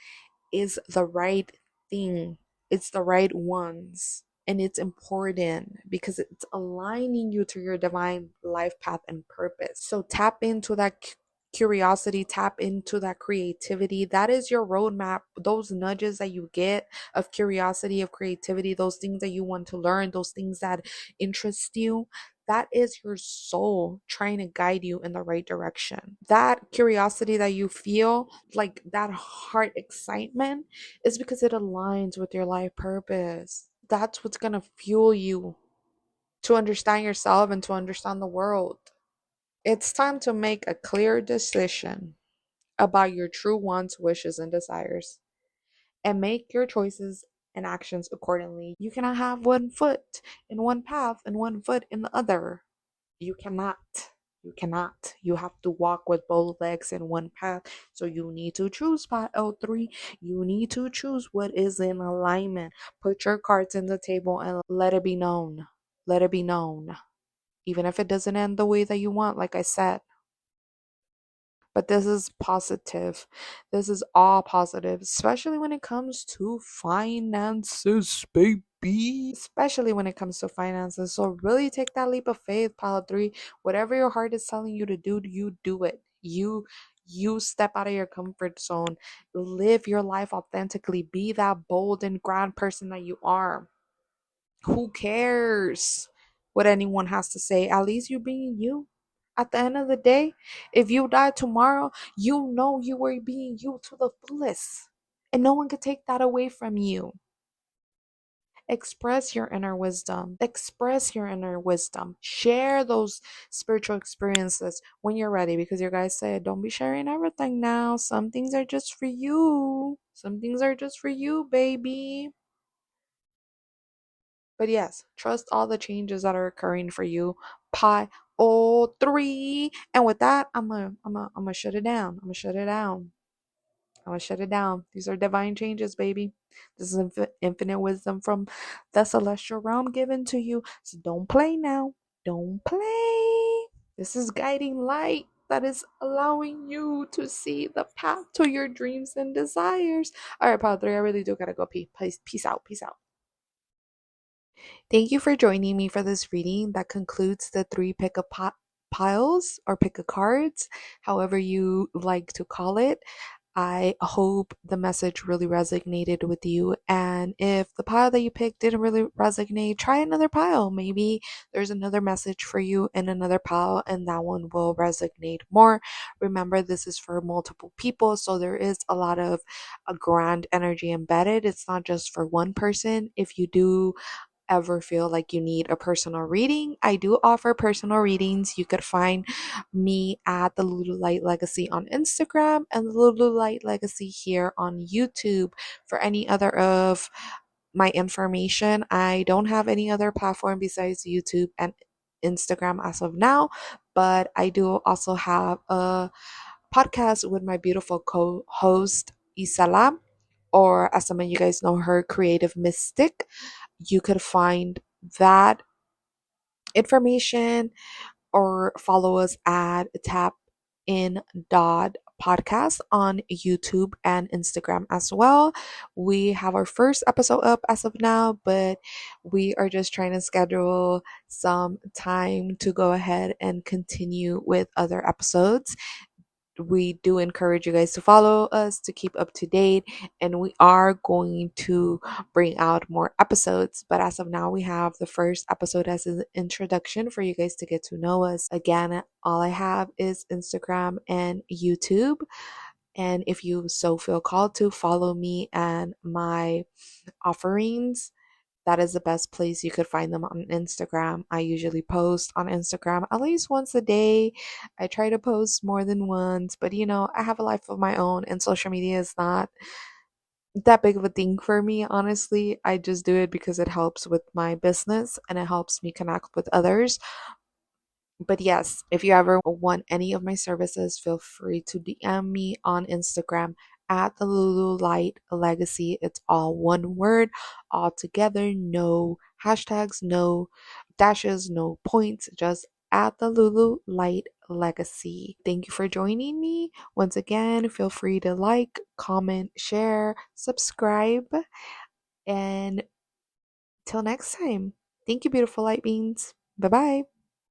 is the right thing. It's the right ones. And it's important because it's aligning you to your divine life path and purpose. So tap into that curiosity, tap into that creativity. That is your roadmap. Those nudges that you get of curiosity, of creativity, those things that you want to learn, those things that interest you, that is your soul trying to guide you in the right direction. That curiosity that you feel, like that heart excitement, is because it aligns with your life purpose. That's what's going to fuel you to understand yourself and to understand the world. It's time to make a clear decision about your true wants, wishes, and desires, and make your choices and actions accordingly. You cannot have one foot in one path and one foot in the other. You cannot. You cannot. You have to walk with both legs in one path. So you need to choose pile 3. You need to choose what is in alignment. Put your cards in the table and let it be known. Let it be known. Even if it doesn't end the way that you want, like I said. But this is positive. This is all positive, especially when it comes to finances, baby. Especially when it comes to finances. So really take that leap of faith, pile 3. Whatever your heart is telling you to do, you do it. You step out of your comfort zone. Live your life authentically. Be that bold and grand person that you are. Who cares what anyone has to say? At least you're being you. At the end of the day, if you die tomorrow, you know you were being you to the fullest. And no one can take that away from you. Express your inner wisdom. Express your inner wisdom. Share those spiritual experiences when you're ready, because your guys said don't be sharing everything now. Some things are just for you. Some things are just for you, baby. But yes, trust all the changes that are occurring for you. Pi all three. And with that, I'm gonna shut it down. I'm gonna shut it down. I'm gonna shut it down. These are divine changes, baby. This is infinite wisdom from the celestial realm given to you. So don't play now. Don't play. This is guiding light that is allowing you to see the path to your dreams and desires. All right, Padre, I really do gotta go pee. Peace out. Peace out. Thank you for joining me for this reading. That concludes the three pick a piles or pick a cards, however you like to call it. I hope the message really resonated with you. And if the pile that you picked didn't really resonate, try another pile. Maybe there's another message for you in another pile, and that one will resonate more. Remember, this is for multiple people, so there is a lot of a grand energy embedded. It's not just for one person. If you do ever feel like you need a personal reading, I do offer personal readings. You could find me at the Lulu Light Legacy on Instagram and the Lulu Light Legacy here on YouTube. For any other of my information, I don't have any other platform besides YouTube and Instagram as of now, but I do also have a podcast with my beautiful co-host Isala, or as some of you guys know her, Creative Mystic. You could find that information or follow us at Tap In Dot Podcast on YouTube and Instagram as well. We have our first episode up as of now, but we are just trying to schedule some time to go ahead and continue with other episodes. We do encourage you guys to follow us to keep up to date, and we are going to bring out more episodes, but as of now we have the first episode as an introduction for you guys to get to know us. Again, all I have is Instagram and YouTube, and if you so feel called to follow me and my offerings, that is the best place. You could find them on Instagram. I usually post on Instagram at least once a day. I try to post more than once, but I have a life of my own, and social media is not that big of a thing for me, honestly. I just do it because it helps with my business and it helps me connect with others. But yes, if you ever want any of my services, feel free to DM me on Instagram at the Lulu Light Legacy. It's all one word, all together, no hashtags, no dashes, no points, just at the Lulu Light Legacy. Thank you for joining me. Once again, feel free to like, comment, share, subscribe, and till next time. Thank you, beautiful light beings. Bye bye.